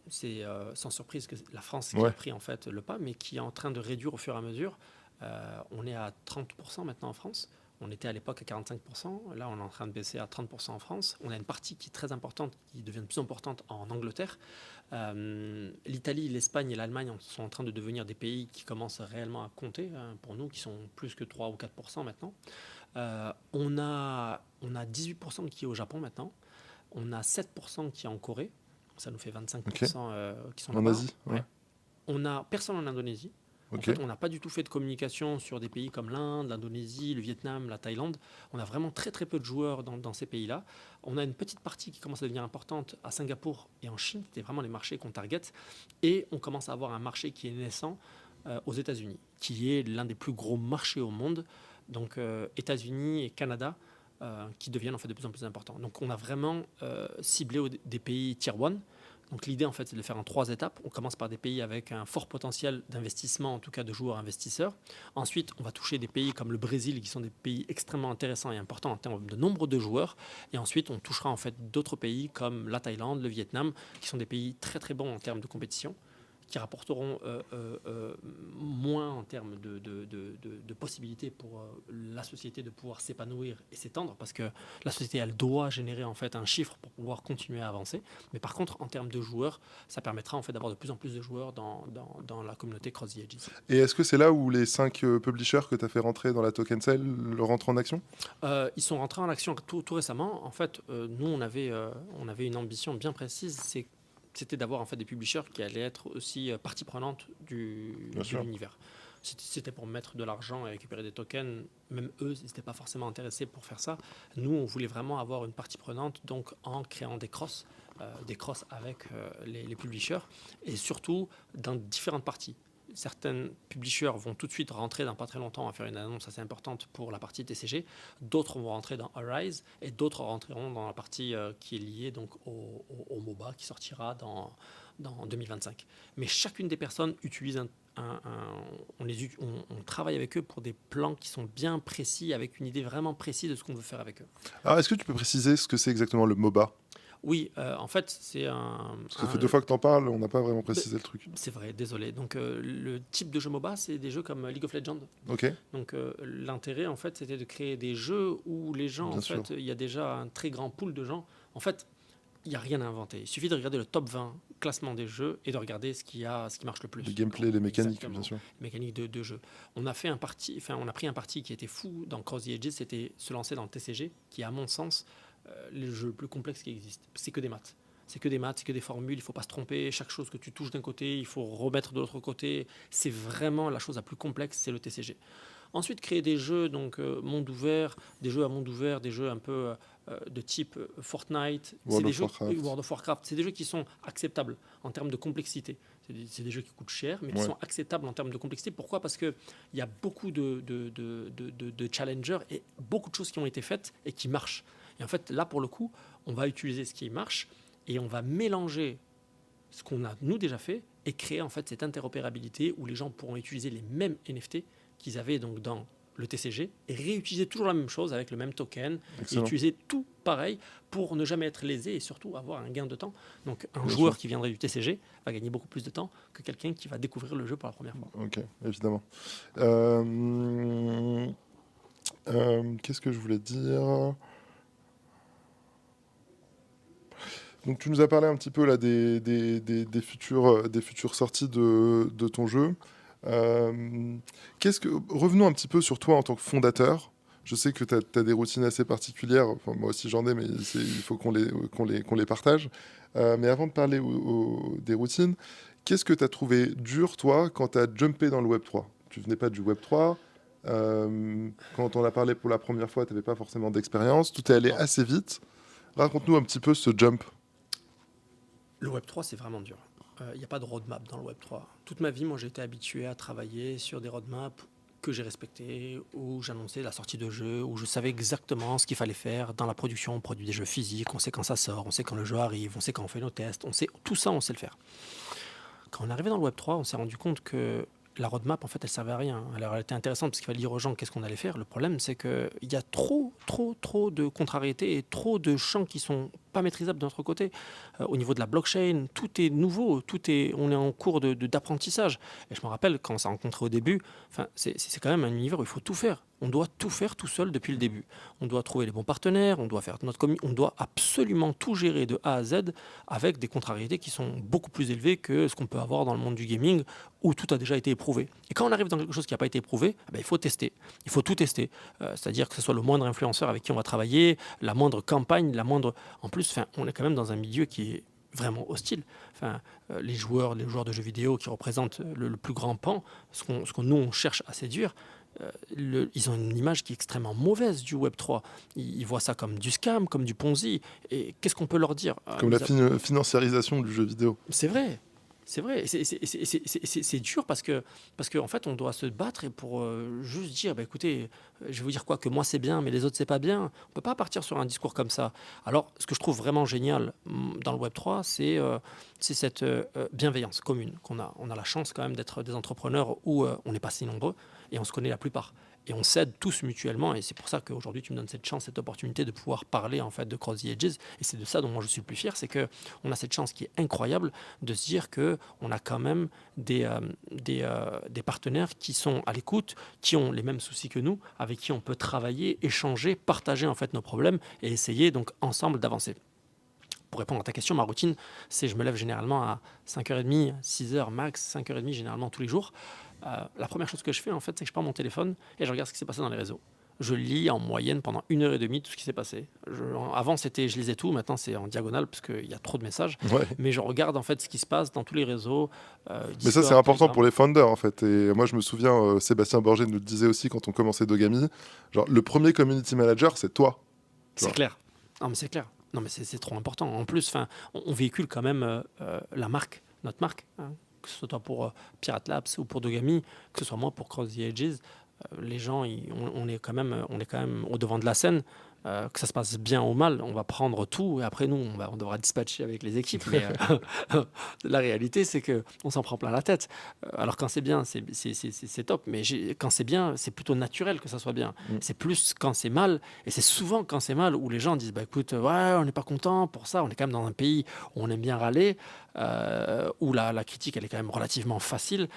C'est sans surprise que la France qui a pris en fait le pas, mais qui est en train de réduire au fur et à mesure. On est à 30% maintenant en France. On était à l'époque à 45%, là on est en train de baisser à 30% en France. On a une partie qui est très importante, qui devient de plus importante en Angleterre. L'Italie, l'Espagne et l'Allemagne sont en train de devenir des pays qui commencent réellement à compter pour nous, qui sont plus que 3 ou 4% maintenant. On a 18% qui est au Japon maintenant. On a 7% qui est en Corée. Ça nous fait 25% qui sont En là-bas. Asie, ouais. On a personne en Indonésie. En Ok. fait, on n'a pas du tout fait de communication sur des pays comme l'Inde, l'Indonésie, le Vietnam, la Thaïlande. On a vraiment très très peu de joueurs dans ces pays-là. On a une petite partie qui commence à devenir importante à Singapour et en Chine. C'était vraiment les marchés qu'on target. Et on commence à avoir un marché qui est naissant aux États-Unis, qui est l'un des plus gros marchés au monde. Donc États-Unis et Canada, qui deviennent en fait de plus en plus importants. Donc on a vraiment ciblé des pays Tier 1. Donc l'idée en fait c'est de le faire en 3 étapes. On commence par des pays avec un fort potentiel d'investissement, en tout cas de joueurs investisseurs. Ensuite on va toucher des pays comme le Brésil qui sont des pays extrêmement intéressants et importants en termes de nombre de joueurs. Et ensuite on touchera en fait d'autres pays comme la Thaïlande, le Vietnam, qui sont des pays très très bons en termes de compétition, qui rapporteront moins en termes de possibilités pour la société de pouvoir s'épanouir et s'étendre, parce que la société, elle doit générer en fait un chiffre pour pouvoir continuer à avancer. Mais par contre, en termes de joueurs, ça permettra en fait d'avoir de plus en plus de joueurs dans la communauté Cross the Edges. Et est-ce que c'est là où les 5 publishers que tu as fait rentrer dans la token sale rentrent en action? Ils sont rentrés en action tout récemment. En fait, nous, on avait une ambition bien précise, c'était d'avoir en fait des publishers qui allaient être aussi partie prenante de l'univers. C'était pour mettre de l'argent et récupérer des tokens. Même eux, ils n'étaient pas forcément intéressés pour faire ça. Nous, on voulait vraiment avoir une partie prenante, donc en créant des crosses avec les publishers, et surtout dans différentes parties. Certains publishers vont tout de suite rentrer dans pas très longtemps à faire une annonce assez importante pour la partie TCG. D'autres vont rentrer dans Arise et d'autres rentreront dans la partie qui est liée donc au MOBA qui sortira dans 2025. Mais chacune des personnes utilise on travaille avec eux pour des plans qui sont bien précis, avec une idée vraiment précise de ce qu'on veut faire avec eux. Alors, est-ce que tu peux préciser ce que c'est exactement le MOBA? Oui, en fait, c'est un... Parce que ça fait 2 fois que tu en parles, on n'a pas vraiment précisé le truc. C'est vrai, désolé. Donc, le type de jeu MOBA, c'est des jeux comme League of Legends. Ok. Donc, l'intérêt, en fait, c'était de créer des jeux où les gens, Bien sûr. il y a déjà un très grand pool de gens. En fait, il n'y a rien à inventer. Il suffit de regarder le top 20 classement des jeux et de regarder ce qui marche le plus. Le gameplay, les mécaniques, Exactement. bien sûr. Mécaniques de jeu. On a pris un parti qui était fou dans Cross the Edges, c'était se lancer dans le TCG, qui est, à mon sens, le jeu le plus complexe qui existe. C'est que des maths. C'est que des maths, c'est que des formules, il ne faut pas se tromper. Chaque chose que tu touches d'un côté, il faut remettre de l'autre côté. C'est vraiment la chose la plus complexe, c'est le TCG. Ensuite, créer des jeux, donc monde ouvert, des jeux à monde ouvert, des jeux un peu de type Fortnite, World of Warcraft. C'est des jeux qui sont acceptables en termes de complexité. C'est des jeux qui coûtent cher, mais qui sont acceptables en termes de complexité. Pourquoi? Parce qu'il y a beaucoup de challengers et beaucoup de choses qui ont été faites et qui marchent. Et en fait, là, pour le coup, on va utiliser ce qui marche et on va mélanger ce qu'on a, nous, déjà fait et créer en fait cette interopérabilité où les gens pourront utiliser les mêmes NFT qu'ils avaient donc dans le TCG et réutiliser toujours la même chose avec le même token. Excellent. Et utiliser tout pareil pour ne jamais être lésé et surtout avoir un gain de temps. Donc un joueur qui viendrait du TCG va gagner beaucoup plus de temps que quelqu'un qui va découvrir le jeu pour la première fois. Ok, évidemment. Qu'est-ce que je voulais dire? Donc tu nous as parlé un petit peu là des futures sorties de ton jeu. Revenons un petit peu sur toi en tant que fondateur. Je sais que tu as des routines assez particulières. Enfin, moi aussi j'en ai, mais il faut qu'on les partage. Mais avant de parler des routines, qu'est-ce que tu as trouvé dur, toi, quand tu as jumpé dans le Web3? Tu venais pas du Web3. Quand on a parlé pour la première fois, tu n'avais pas forcément d'expérience. Tout est allé assez vite. Raconte-nous un petit peu ce jump. Le Web3, c'est vraiment dur. Il n'y a pas de roadmap dans le Web3. Toute ma vie, moi, j'ai été habitué à travailler sur des roadmaps que j'ai respectés, où j'annonçais la sortie de jeux, où je savais exactement ce qu'il fallait faire dans la production. On produit des jeux physiques, on sait quand ça sort, on sait quand le jeu arrive, on sait quand on fait nos tests, tout ça, on sait le faire. Quand on est arrivé dans le Web3, on s'est rendu compte que la roadmap, en fait, elle servait à rien. Alors, elle était intéressante parce qu'il fallait dire aux gens qu'est-ce qu'on allait faire. Le problème, c'est qu'il y a trop de contrariétés et trop de champs qui sont pas maîtrisable de notre côté. Au niveau de la blockchain, tout est nouveau, on est en cours d'apprentissage. Et je me rappelle quand on s'est rencontrés au début, c'est quand même un univers où il faut tout faire. On doit tout faire tout seul depuis le début. On doit trouver les bons partenaires, on doit faire notre on doit absolument tout gérer de A à Z avec des contrariétés qui sont beaucoup plus élevées que ce qu'on peut avoir dans le monde du gaming où tout a déjà été éprouvé. Et quand on arrive dans quelque chose qui n'a pas été éprouvé, il faut tester. Il faut tout tester. C'est-à-dire que ce soit le moindre influenceur avec qui on va travailler, la moindre campagne, la moindre... En plus, on est quand même dans un milieu qui est vraiment hostile. Les joueurs de jeux vidéo qui représentent le plus grand pan, ce qu'on nous on cherche à séduire, ils ont une image qui est extrêmement mauvaise du Web3. Ils voient ça comme du scam, comme du Ponzi. Et qu'est-ce qu'on peut leur dire? Comme la financiarisation du jeu vidéo. C'est vrai. C'est vrai, c'est dur parce que en fait, on doit se battre et pour juste dire, écoutez, je vais vous dire quoi, que moi c'est bien, mais les autres c'est pas bien. On peut pas partir sur un discours comme ça. Alors, ce que je trouve vraiment génial dans le Web 3, c'est cette bienveillance commune qu'on a. On a la chance quand même d'être des entrepreneurs où on n'est pas si nombreux et on se connaît la plupart. Et on s'aide tous mutuellement, et c'est pour ça qu'aujourd'hui tu me donnes cette chance, cette opportunité de pouvoir parler en fait de Cross the Edges, et c'est de ça dont moi je suis le plus fier, c'est que on a cette chance qui est incroyable de se dire que on a quand même des partenaires qui sont à l'écoute, qui ont les mêmes soucis que nous, avec qui on peut travailler, échanger, partager en fait nos problèmes et essayer donc ensemble d'avancer. Pour répondre à ta question, ma routine, c'est je me lève généralement à 5h30, 6h max, 5h30 généralement tous les jours. La première chose que je fais, en fait, c'est que je prends mon téléphone et je regarde ce qui s'est passé dans les réseaux. Je lis en moyenne pendant 1h30 tout ce qui s'est passé. Avant, je lisais tout. Maintenant, c'est en diagonale parce qu'il y a trop de messages. Ouais. Mais je regarde en fait ce qui se passe dans tous les réseaux. Mais ça, c'est important pour les founders, en fait. Et moi, je me souviens, Sébastien Borget nous le disait aussi quand on commençait Dogami. Genre, le premier community manager, c'est toi. C'est clair. Non, mais c'est clair. Non, mais c'est trop important. En plus, on véhicule quand même la marque, notre marque. Hein. Que ce soit pour Pirate Labs ou pour Dogami, que ce soit moi pour Cross the Edges, les gens, on est quand même au devant de la scène. Que ça se passe bien ou mal, on va prendre tout et après nous, on devra dispatcher avec les équipes. Mais la réalité, c'est que on s'en prend plein la tête. Alors quand c'est bien, c'est top. Mais quand c'est bien, c'est plutôt naturel que ça soit bien. C'est plus quand c'est mal, et c'est souvent quand c'est mal où les gens disent écoute, ouais, on n'est pas content pour ça. On est quand même dans un pays où on aime bien râler, où la critique elle est quand même relativement facile.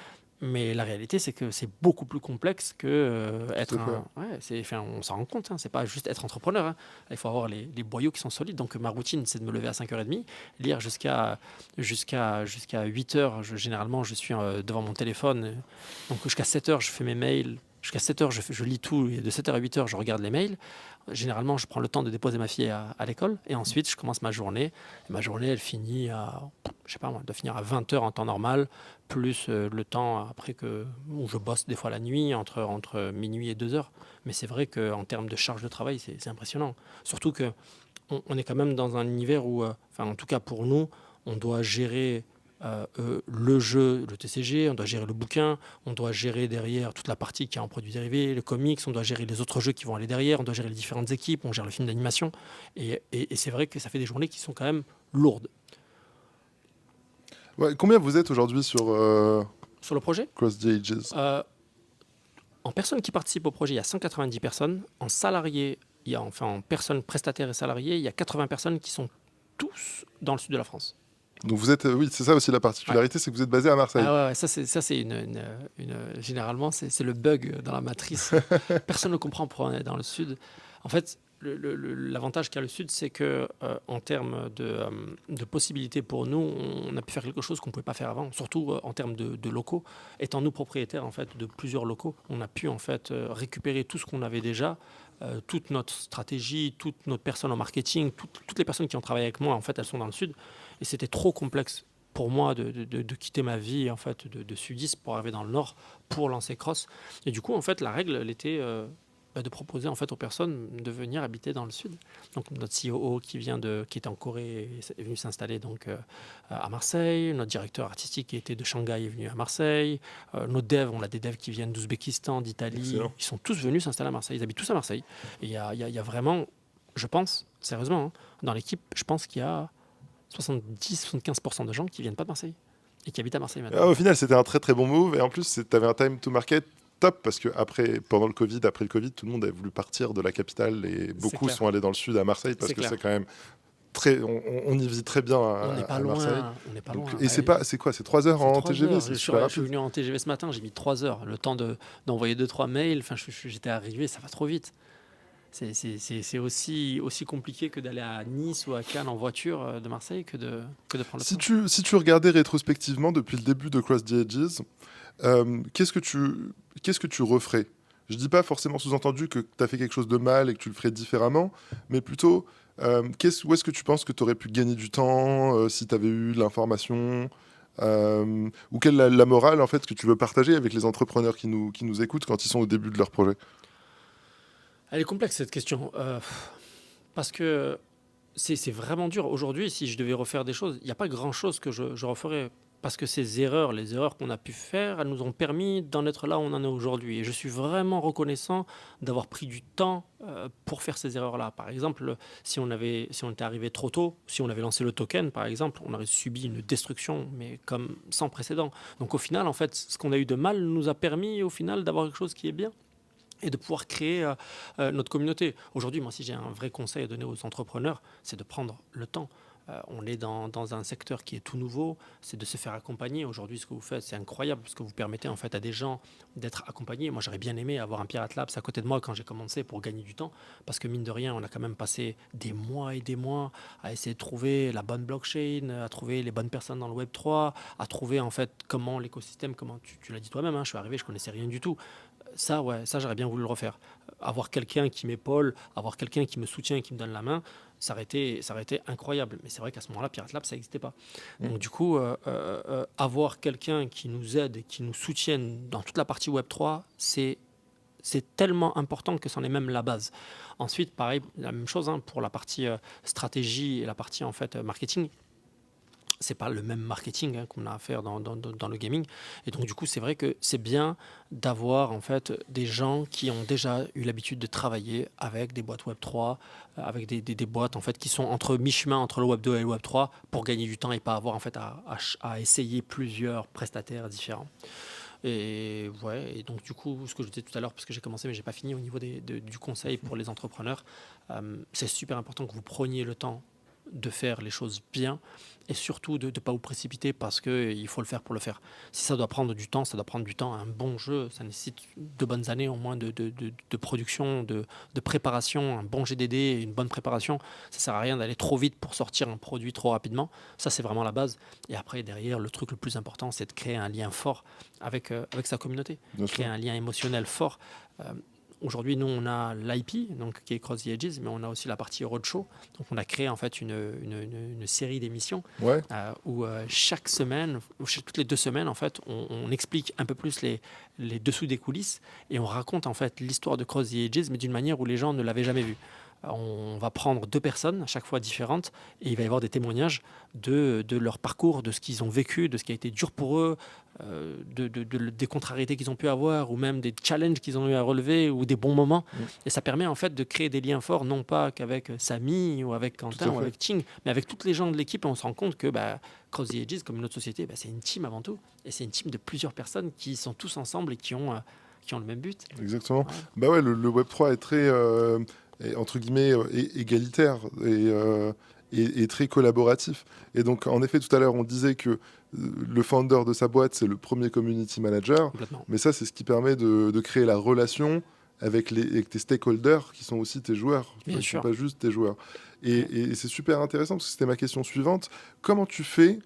Mais la réalité, c'est que c'est beaucoup plus complexe que être un... Ouais, on s'en rend compte, hein, c'est pas juste être entrepreneur. Hein. Il faut avoir les boyaux qui sont solides. Donc ma routine, c'est de me lever à 5h30, lire jusqu'à 8h. Généralement, je suis devant mon téléphone. Donc jusqu'à 7h, je fais mes mails. Jusqu'à 7h, je lis tout. Et de 7h à 8h, je regarde les mails. Généralement, je prends le temps de déposer ma fille à l'école. Et ensuite, je commence ma journée. Et ma journée, elle finit à... Je sais pas moi, elle doit finir à 20h en temps normal, plus le temps après où je bosse des fois la nuit, entre minuit et 2h. Mais c'est vrai qu'en termes de charge de travail, c'est impressionnant. Surtout qu'on est quand même dans un univers où, en tout cas pour nous, on doit gérer le jeu, le TCG, on doit gérer le bouquin, on doit gérer derrière toute la partie qui est en produits dérivés, le comics, on doit gérer les autres jeux qui vont aller derrière, on doit gérer les différentes équipes, on gère le film d'animation. Et c'est vrai que ça fait des journées qui sont quand même lourdes. Ouais, combien vous êtes aujourd'hui sur le projet Cross the Ages? En personnes qui participent au projet, il y a 190 personnes. En salariés, en personnes prestataires et salariés, il y a 80 personnes qui sont tous dans le sud de la France. Donc vous êtes, oui, c'est ça aussi la particularité, c'est que vous êtes basé à Marseille. Ah ouais, ça c'est généralement c'est le bug dans la matrice. Personne ne comprend pourquoi on est dans le sud. En fait, l'avantage qu'a le sud, c'est que en termes de possibilités pour nous, on a pu faire quelque chose qu'on ne pouvait pas faire avant. Surtout en termes de locaux. Étant nous propriétaires en fait de plusieurs locaux, on a pu en fait récupérer tout ce qu'on avait déjà. Toute notre stratégie, toutes nos personnes en marketing, toutes les personnes qui ont travaillé avec moi, en fait, elles sont dans le sud. Et c'était trop complexe pour moi de quitter ma vie en fait, de sudiste pour arriver dans le nord pour lancer Cross. Et du coup, en fait, la règle, elle était de proposer en fait, aux personnes de venir habiter dans le sud. Donc notre COO qui était en Corée est venu s'installer donc, à Marseille. Notre directeur artistique qui était de Shanghai est venu à Marseille. Nos devs, on a des devs qui viennent d'Ouzbékistan, d'Italie. Excellent. Ils sont tous venus s'installer à Marseille. Ils habitent tous à Marseille. Et il y a vraiment, je pense, sérieusement, hein, dans l'équipe, je pense qu'il y a 70-75% de gens qui ne viennent pas de Marseille et qui habitent à Marseille maintenant. Au final, c'était un très très bon move. Et en plus, tu avais un time to market top parce que après le Covid, tout le monde avait voulu partir de la capitale et beaucoup sont allés dans le sud à Marseille parce que c'est quand même on y vit très bien On n'est pas à Marseille. loin. On n'est pas Donc, loin. et c'est quoi? C'est 3 heures C'est en 3 TGV? heures. C'est Je suis, super je suis rapide. venu en TGV ce matin, j'ai mis 3 heures. Le temps d'envoyer 2-3 mails. Enfin, j'étais arrivé, ça va trop vite. C'est aussi compliqué que d'aller à Nice ou à Cannes en voiture de Marseille que de prendre le train. Si tu regardais rétrospectivement depuis le début de Cross the Edges, qu'est-ce que tu referais? Je dis pas forcément sous-entendu que tu as fait quelque chose de mal et que tu le ferais différemment, mais plutôt où est-ce que tu penses que tu aurais pu gagner du temps si tu avais eu de l'information ou quelle est la morale en fait que tu veux partager avec les entrepreneurs qui nous écoutent quand ils sont au début de leur projet? Elle est complexe cette question parce que c'est vraiment dur. Aujourd'hui, si je devais refaire des choses, il n'y a pas grand-chose que je referais. Parce que les erreurs qu'on a pu faire, elles nous ont permis d'en être là où on en est aujourd'hui. Et je suis vraiment reconnaissant d'avoir pris du temps pour faire ces erreurs-là. Par exemple, si on était arrivé trop tôt, si on avait lancé le token, par exemple, on aurait subi une destruction, mais comme sans précédent. Donc au final, en fait, ce qu'on a eu de mal nous a permis au final d'avoir quelque chose qui est bien et de pouvoir créer notre communauté. Aujourd'hui, moi, si j'ai un vrai conseil à donner aux entrepreneurs, c'est de prendre le temps. On est dans un secteur qui est tout nouveau, c'est de se faire accompagner. Aujourd'hui, ce que vous faites, c'est incroyable, parce que vous permettez en fait à des gens d'être accompagnés. Moi, j'aurais bien aimé avoir un Pirate Labs à côté de moi quand j'ai commencé pour gagner du temps, parce que mine de rien, on a quand même passé des mois et des mois à essayer de trouver la bonne blockchain, à trouver les bonnes personnes dans le Web3, à trouver en fait comment l'écosystème, comment tu l'as dit toi-même, hein, je suis arrivé, je connaissais rien du tout. Ça, ouais, ça, j'aurais bien voulu le refaire. Avoir quelqu'un qui m'épaule, avoir quelqu'un qui me soutient et qui me donne la main, ça aurait été incroyable. Mais c'est vrai qu'à ce moment-là, Pirate Lab, ça n'existait pas. Donc, du coup, avoir quelqu'un qui nous aide et qui nous soutienne dans toute la partie Web3, c'est tellement important que c'en est même la base. Ensuite, pareil, la même chose hein, pour la partie stratégie et la partie en fait marketing. C'est pas le même marketing hein, qu'on a à faire dans le gaming. Et donc, du coup, c'est vrai que c'est bien d'avoir en fait des gens qui ont déjà eu l'habitude de travailler avec des boîtes Web3, avec des boîtes en fait qui sont entre mi-chemin entre le Web2 et le Web3 pour gagner du temps et pas avoir en fait à essayer plusieurs prestataires différents. Et ouais, et donc du coup, ce que je disais tout à l'heure, parce que j'ai commencé mais j'ai pas fini au niveau du conseil pour les entrepreneurs, c'est super important que vous preniez le temps de faire les choses bien et surtout de ne pas vous précipiter parce qu'il faut le faire pour le faire. Si ça doit prendre du temps, ça doit prendre du temps. Un bon jeu, ça nécessite de bonnes années au moins de production, de préparation, un bon GDD et une bonne préparation. Ça ne sert à rien d'aller trop vite pour sortir un produit trop rapidement. Ça, c'est vraiment la base. Et après, derrière, le truc le plus important, c'est de créer un lien fort avec sa communauté, Bien créer sûr. un lien émotionnel fort. Aujourd'hui, nous, on a l'IP, donc, qui est Cross the Edges, mais on a aussi la partie roadshow. Donc, on a créé en fait une série d'émissions Ouais, où chaque semaine, ou toutes les 2 semaines, en fait, on explique un peu plus les dessous des coulisses et on raconte en fait l'histoire de Cross the Edges, mais d'une manière où les gens ne l'avaient jamais vu. On va prendre 2 personnes, à chaque fois différentes, et il va y avoir des témoignages de leur parcours, de ce qu'ils ont vécu, de ce qui a été dur pour eux, des contrariétés qu'ils ont pu avoir, ou même des challenges qu'ils ont eu à relever, ou des bons moments. mm, Et ça permet en fait de créer des liens forts, non pas qu'avec Samy, ou avec tout Quentin, à ou fait. avec Ching, mais avec toutes les gens de l'équipe, et on se rend compte que Cross the Edges, comme une autre société, c'est une team avant tout. Et c'est une team de plusieurs personnes qui sont tous ensemble et qui ont le même but. Exactement. Ouais. Bah ouais, le Web3 est très, entre guillemets, égalitaire et très collaboratif. Et donc, en effet, tout à l'heure, on disait que le founder de sa boîte, c'est le premier community manager. Complètement. Mais ça, c'est ce qui permet de créer la relation avec tes stakeholders, qui sont aussi tes joueurs, tu Bien vois, qui ne sont sûr. pas juste tes joueurs. Ouais. Et c'est super intéressant, parce que c'était ma question suivante. Comment tu fais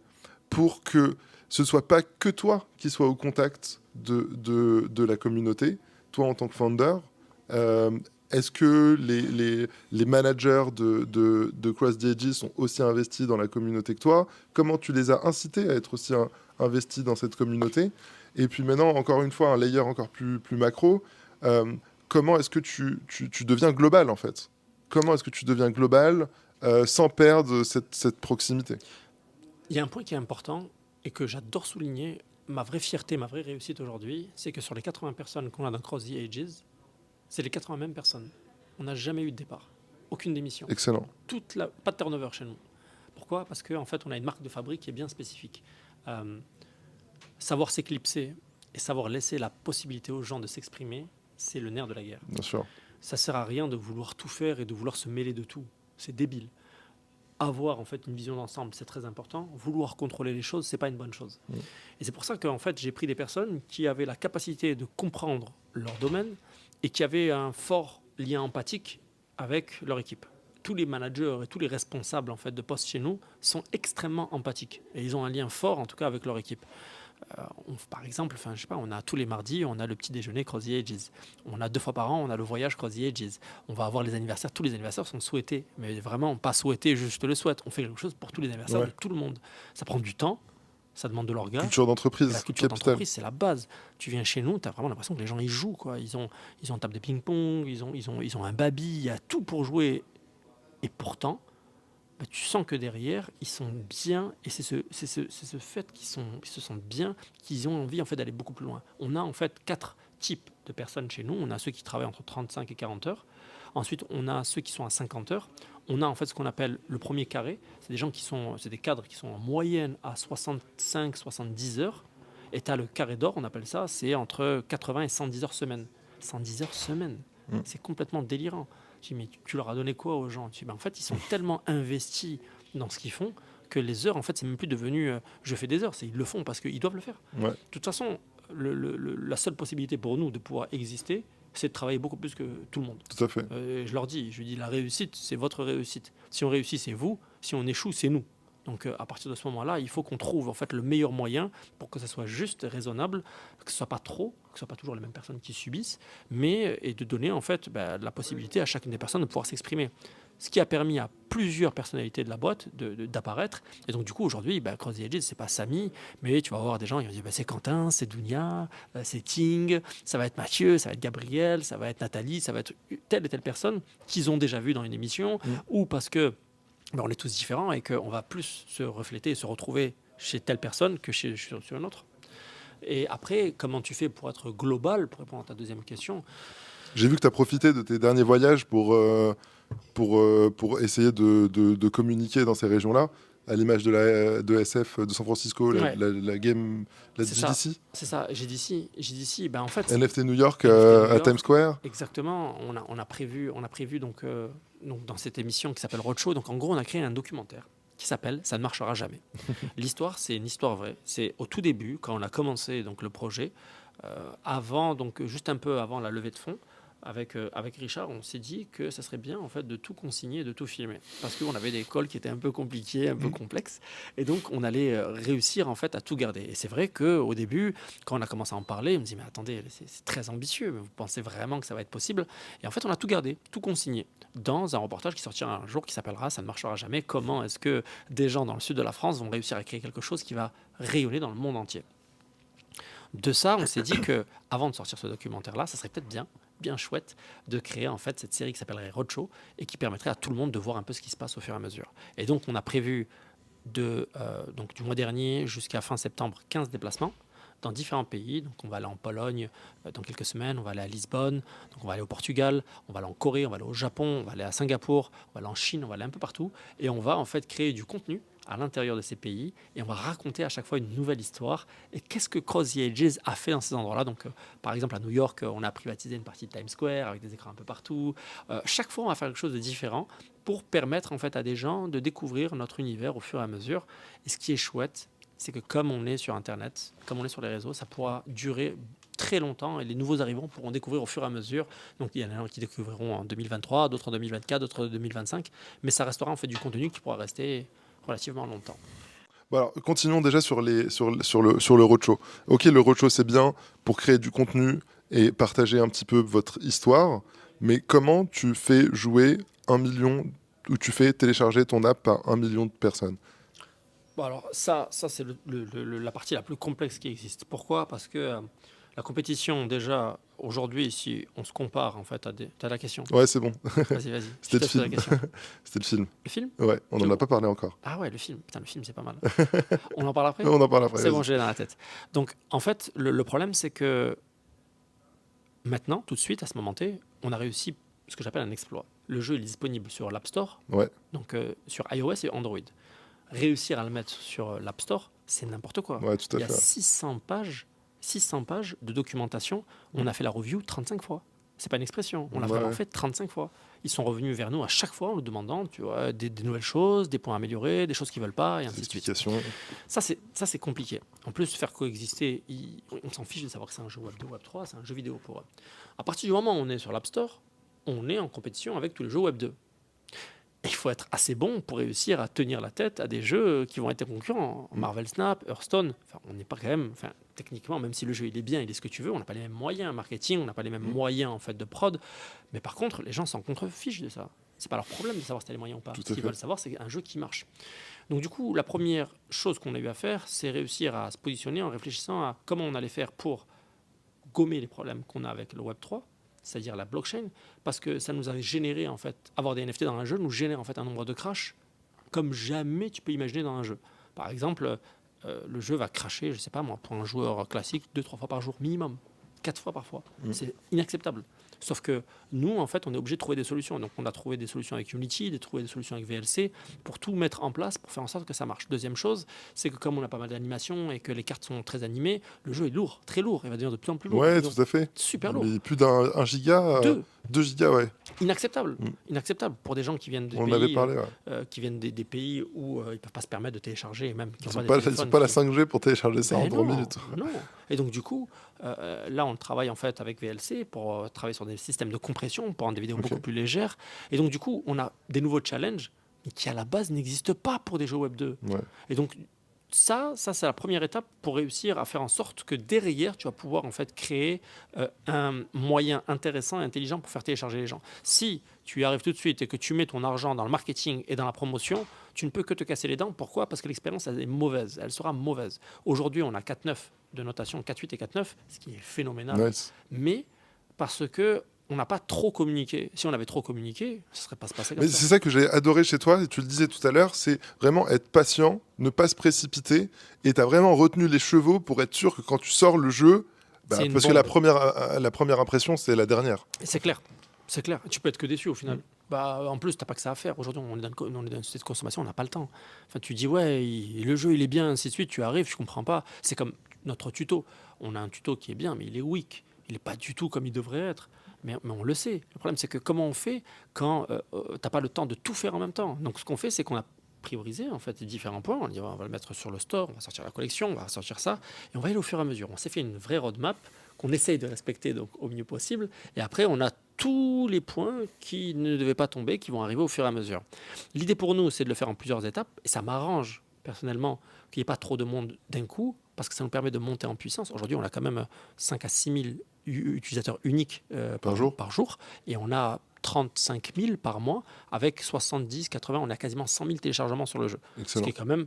pour que ce soit pas que toi qui sois au contact de la communauté, toi en tant que founder? euh, Est-ce que les managers de Cross the Edges sont aussi investis dans la communauté que toi? Comment tu les as incités à être aussi investis dans cette communauté? Et puis maintenant, encore une fois, un layer encore plus macro, euh, comment est-ce que tu deviens global en fait? Comment est-ce que tu deviens global sans perdre cette proximité? Il y a un point qui est important et que j'adore souligner. Ma vraie fierté, ma vraie réussite aujourd'hui, c'est que sur les 80 personnes qu'on a dans Cross the Ages, c'est les 80 mêmes personnes. On n'a jamais eu de départ. Aucune démission. Excellent. Pas de turnover chez nous. Pourquoi? Parce qu'en fait, on a une marque de fabrique qui est bien spécifique. Euh, Savoir s'éclipser et savoir laisser la possibilité aux gens de s'exprimer, c'est le nerf de la guerre. Bien sûr. Ça sert à rien de vouloir tout faire et de vouloir se mêler de tout. C'est débile. avoir en fait une vision d'ensemble, c'est très important. Vouloir contrôler les choses, c'est pas une bonne chose. Et c'est pour ça qu'en fait, j'ai pris des personnes qui avaient la capacité de comprendre leur domaine et qui avaient un fort lien empathique avec leur équipe. Tous les managers et tous les responsables en fait de poste chez nous sont extrêmement empathiques et ils ont un lien fort en tout cas avec leur équipe. Par exemple, je sais pas, on a tous les mardis, on a le petit déjeuner Cross the Edges. On a 2 fois par an, on a le voyage Cross the Edges. On va avoir les anniversaires. Tous les anniversaires sont souhaités, mais vraiment pas souhaités, juste le souhaite. On fait quelque chose pour tous les anniversaires de tout le monde. Ça prend du temps, ça demande de l'orgueil. Culture d'entreprise. La culture d'entreprise, c'est la base. Tu viens chez nous, tu as vraiment l'impression que les gens ils jouent, quoi. Ils ont une table de ping-pong, ils ont un baby, il y a tout pour jouer. Et pourtant, tu sens que derrière, ils sont bien, et c'est ce fait qu'ils se sentent bien, qu'ils ont envie en fait, d'aller beaucoup plus loin. On a en fait 4 types de personnes chez nous. On a ceux qui travaillent entre 35 et 40 heures. Ensuite, on a ceux qui sont à 50 heures. On a en fait ce qu'on appelle le premier carré. C'est des gens c'est des cadres qui sont en moyenne à 65-70 heures. Et tu as le carré d'or, on appelle ça, c'est entre 80 et 110 heures semaine. 110 heures semaine, c'est complètement délirant. Je dis, mais tu leur as donné quoi aux gens? Je dis, en fait, ils sont tellement investis dans ce qu'ils font que les heures, en fait, c'est même plus devenu je fais des heures, c'est ils le font parce qu'ils doivent le faire. De toute façon, la seule possibilité pour nous de pouvoir exister, c'est de travailler beaucoup plus que tout le monde. Tout à fait. Je leur dis, la réussite, c'est votre réussite. Si on réussit, c'est vous. Si on échoue, c'est nous. Donc à partir de ce moment-là, il faut qu'on trouve en fait le meilleur moyen pour que ça soit juste, raisonnable, que ce soit pas trop, que ce soit pas toujours les mêmes personnes qui subissent, mais et de donner en fait la possibilité à chacune des personnes de pouvoir s'exprimer. Ce qui a permis à plusieurs personnalités de la boîte d'apparaître. Et donc du coup aujourd'hui, Cross the Edges, c'est pas Samy, mais tu vas voir des gens qui vont dire c'est Quentin, c'est Dounia, c'est Ting, ça va être Mathieu, ça va être Gabriel, ça va être Nathalie, ça va être telle et telle personne qu'ils ont déjà vu dans une émission, ou parce que on est tous différents et qu'on va plus se refléter et se retrouver chez telle personne que sur une autre. Et après, comment tu fais pour être global, pour répondre à ta deuxième question? J'ai vu que tu as profité de tes derniers voyages pour essayer de communiquer dans ces régions-là, à l'image de SF de San Francisco, la GDC. C'est ça, GDC, en fait... NFT New York, à Times Square. Exactement, on a prévu donc dans cette émission qui s'appelle Roadshow, donc en gros on a créé un documentaire qui s'appelle Ça ne marchera jamais. L'histoire, c'est une histoire vraie. C'est au tout début, quand on a commencé donc, le projet, juste un peu avant la levée de fonds, avec Richard, on s'est dit que ça serait bien en fait de tout consigner, de tout filmer, parce qu'on avait des calls qui étaient un peu compliqués, un peu complexes, et donc on allait réussir en fait à tout garder. Et c'est vrai qu'au début, quand on a commencé à en parler, on me dit mais attendez, c'est très ambitieux, mais vous pensez vraiment que ça va être possible? Et en fait, on a tout gardé, tout consigné, dans un reportage qui sortira un jour qui s'appellera Ça ne marchera jamais. Comment est-ce que des gens dans le sud de la France vont réussir à créer quelque chose qui va rayonner dans le monde entier? De ça, on s'est dit que avant de sortir ce documentaire-là, ça serait peut-être bien chouette de créer en fait cette série qui s'appellerait Roadshow et qui permettrait à tout le monde de voir un peu ce qui se passe au fur et à mesure. Et donc on a prévu donc du mois dernier jusqu'à fin septembre 15 déplacements dans différents pays. Donc on va aller en Pologne dans quelques semaines, on va aller à Lisbonne, donc on va aller au Portugal, on va aller en Corée, on va aller au Japon, on va aller à Singapour, on va aller en Chine, on va aller un peu partout et on va en fait créer du contenu à l'intérieur de ces pays et on va raconter à chaque fois une nouvelle histoire et qu'est-ce que Cross the Edges a fait dans ces endroits-là. Donc par exemple à New York, on a privatisé une partie de Times Square avec des écrans un peu partout. Chaque fois on va faire quelque chose de différent pour permettre en fait à des gens de découvrir notre univers au fur et à mesure. Et ce qui est chouette, c'est que comme on est sur Internet, comme on est sur les réseaux, ça pourra durer très longtemps et les nouveaux arrivants pourront découvrir au fur et à mesure. Donc il y en a qui découvriront en 2023, d'autres en 2024, d'autres en 2025, mais ça restera en fait du contenu qui pourra rester relativement longtemps. Bon alors, continuons déjà sur le roadshow. Ok, le roadshow c'est bien pour créer du contenu et partager un petit peu votre histoire, mais comment tu fais jouer 1 million, ou tu fais télécharger ton app par 1 million de personnes? Bon alors ça c'est la partie la plus complexe qui existe. Pourquoi? Parce que la compétition, déjà, aujourd'hui, si on se compare, en fait, t'as la question? Ouais, c'est bon. Vas-y. C'était le film. C'était le film. Le film? Ouais, on n'en a pas parlé encore. Ah ouais, le film. Putain, le film, c'est pas mal. On en parle après? On en parle après. C'est bon, j'ai dans la tête. Donc, en fait, le problème, c'est que maintenant, tout de suite, à ce moment T, on a réussi ce que j'appelle un exploit. Le jeu est disponible sur l'App Store, donc sur iOS et Android. Réussir à le mettre sur l'App Store, c'est n'importe quoi. Ouais, tout à fait. Il y a 600 pages de documentation. On a fait la review 35 fois. C'est pas une expression. On l'a Ouais, vraiment ouais. fait 35 fois. Ils sont revenus vers nous à chaque fois en nous demandant, tu vois, des nouvelles choses, des points à améliorer, des choses qu'ils veulent pas, et Des ainsi de suite. explications. Ça, c'est compliqué. En plus, faire coexister, on s'en fiche de savoir que c'est un jeu Web 2, Web 3, c'est un jeu vidéo pour eux. À partir du moment où on est sur l'App Store, on est en compétition avec tous les jeux Web 2. Il faut être assez bon pour réussir à tenir la tête à des jeux qui vont être concurrents. Marvel Snap, Hearthstone, enfin, on n'est pas quand même, enfin, techniquement, même si le jeu il est bien, il est ce que tu veux, on n'a pas les mêmes moyens marketing, on n'a pas les mêmes moyens en fait de prod. Mais par contre, les gens s'en contrefichent de ça. C'est pas leur problème de savoir si tu as les moyens ou pas. Tout à Ce qu'ils fait. veulent savoir, c'est un jeu qui marche. Donc du coup, la première chose qu'on a eu à faire, c'est réussir à se positionner en réfléchissant à comment on allait faire pour gommer les problèmes qu'on a avec le Web 3, c'est-à-dire la blockchain, parce que ça nous avait généré, en fait, avoir des NFT dans un jeu nous génère en fait un nombre de crashs comme jamais tu peux imaginer dans un jeu. Par exemple, le jeu va crasher, je sais pas moi, pour un joueur classique, 2-3 fois par jour minimum, 4 fois parfois. C'est inacceptable. Sauf que nous, en fait, on est obligé de trouver des solutions. Donc, on a trouvé des solutions avec Unity, trouvé des solutions avec VLC pour tout mettre en place pour faire en sorte que ça marche. Deuxième chose, c'est que comme on a pas mal d'animations et que les cartes sont très animées, le jeu est lourd, très lourd. Il va devenir de plus en plus lourd. Ouais, Donc, tout à fait. super lourd. Mais plus d'un 1 giga, 2 gigas, ouais. Inacceptable. Inacceptable pour des gens qui viennent des On en pays, avait parlé, ouais. qui viennent des pays où ils ne peuvent pas se permettre de télécharger, et même qui Ils ont n'ont pas des pas, ils ont téléphones pas la qui- 5G pour télécharger ça en Ben 3 non, minutes. non. Et donc du coup, là on travaille en fait avec VLC pour travailler sur des systèmes de compression pour rendre des vidéos Ok. beaucoup plus légères. Et donc du coup, on a des nouveaux challenges mais qui à la base n'existent pas pour des jeux Web 2. Ouais. Et donc ça c'est la première étape pour réussir à faire en sorte que derrière, tu vas pouvoir en fait créer un moyen intéressant et intelligent pour faire télécharger les gens. Si tu y arrives tout de suite et que tu mets ton argent dans le marketing et dans la promotion, tu ne peux que te casser les dents. Pourquoi ? Parce que l'expérience, elle est mauvaise. Elle sera mauvaise. Aujourd'hui, on a 4,9 de notation, 4,8 et 4,9, ce qui est phénoménal. Nice. Mais parce que on n'a pas trop communiqué. Si on avait trop communiqué, ça ne serait pas se passé comme Mais ça. c'est ça que j'ai adoré chez toi, et tu le disais tout à l'heure, c'est vraiment être patient, ne pas se précipiter, et tu as vraiment retenu les chevaux pour être sûr que quand tu sors le jeu, C'est une parce que bombe. la première impression, c'est la dernière. Et c'est clair. C'est clair. Tu peux être que déçu au final. Bah, en plus, tu n'as pas que ça à faire. Aujourd'hui, on est dans une société de consommation, on n'a pas le temps. Enfin, tu dis, ouais, le jeu, il est bien, ainsi de suite. Tu arrives, tu comprends pas. C'est comme notre tuto. On a un tuto qui est bien, mais il est weak. Il n'est pas du tout comme il devrait être. Mais on le sait. Le problème, c'est que comment on fait quand tu n'as pas le temps de tout faire en même temps. Donc, ce qu'on fait, c'est qu'on a priorisé en fait les différents points. On dit, on va le mettre sur le store, on va sortir la collection, on va sortir ça. Et on va y aller au fur et à mesure. On s'est fait une vraie roadmap qu'on essaye de respecter donc, au mieux possible. Et après, on a tous les points qui ne devaient pas tomber, qui vont arriver au fur et à mesure. L'idée pour nous, c'est de le faire en plusieurs étapes. Et ça m'arrange personnellement qu'il n'y ait pas trop de monde d'un coup, parce que ça nous permet de monter en puissance. Aujourd'hui, on a quand même 5 à 6 000 utilisateurs uniques Par jour. et on a 35 000 par mois, avec 70, 80, on a quasiment 100 000 téléchargements sur le jeu. Ce Excellent. qui est quand même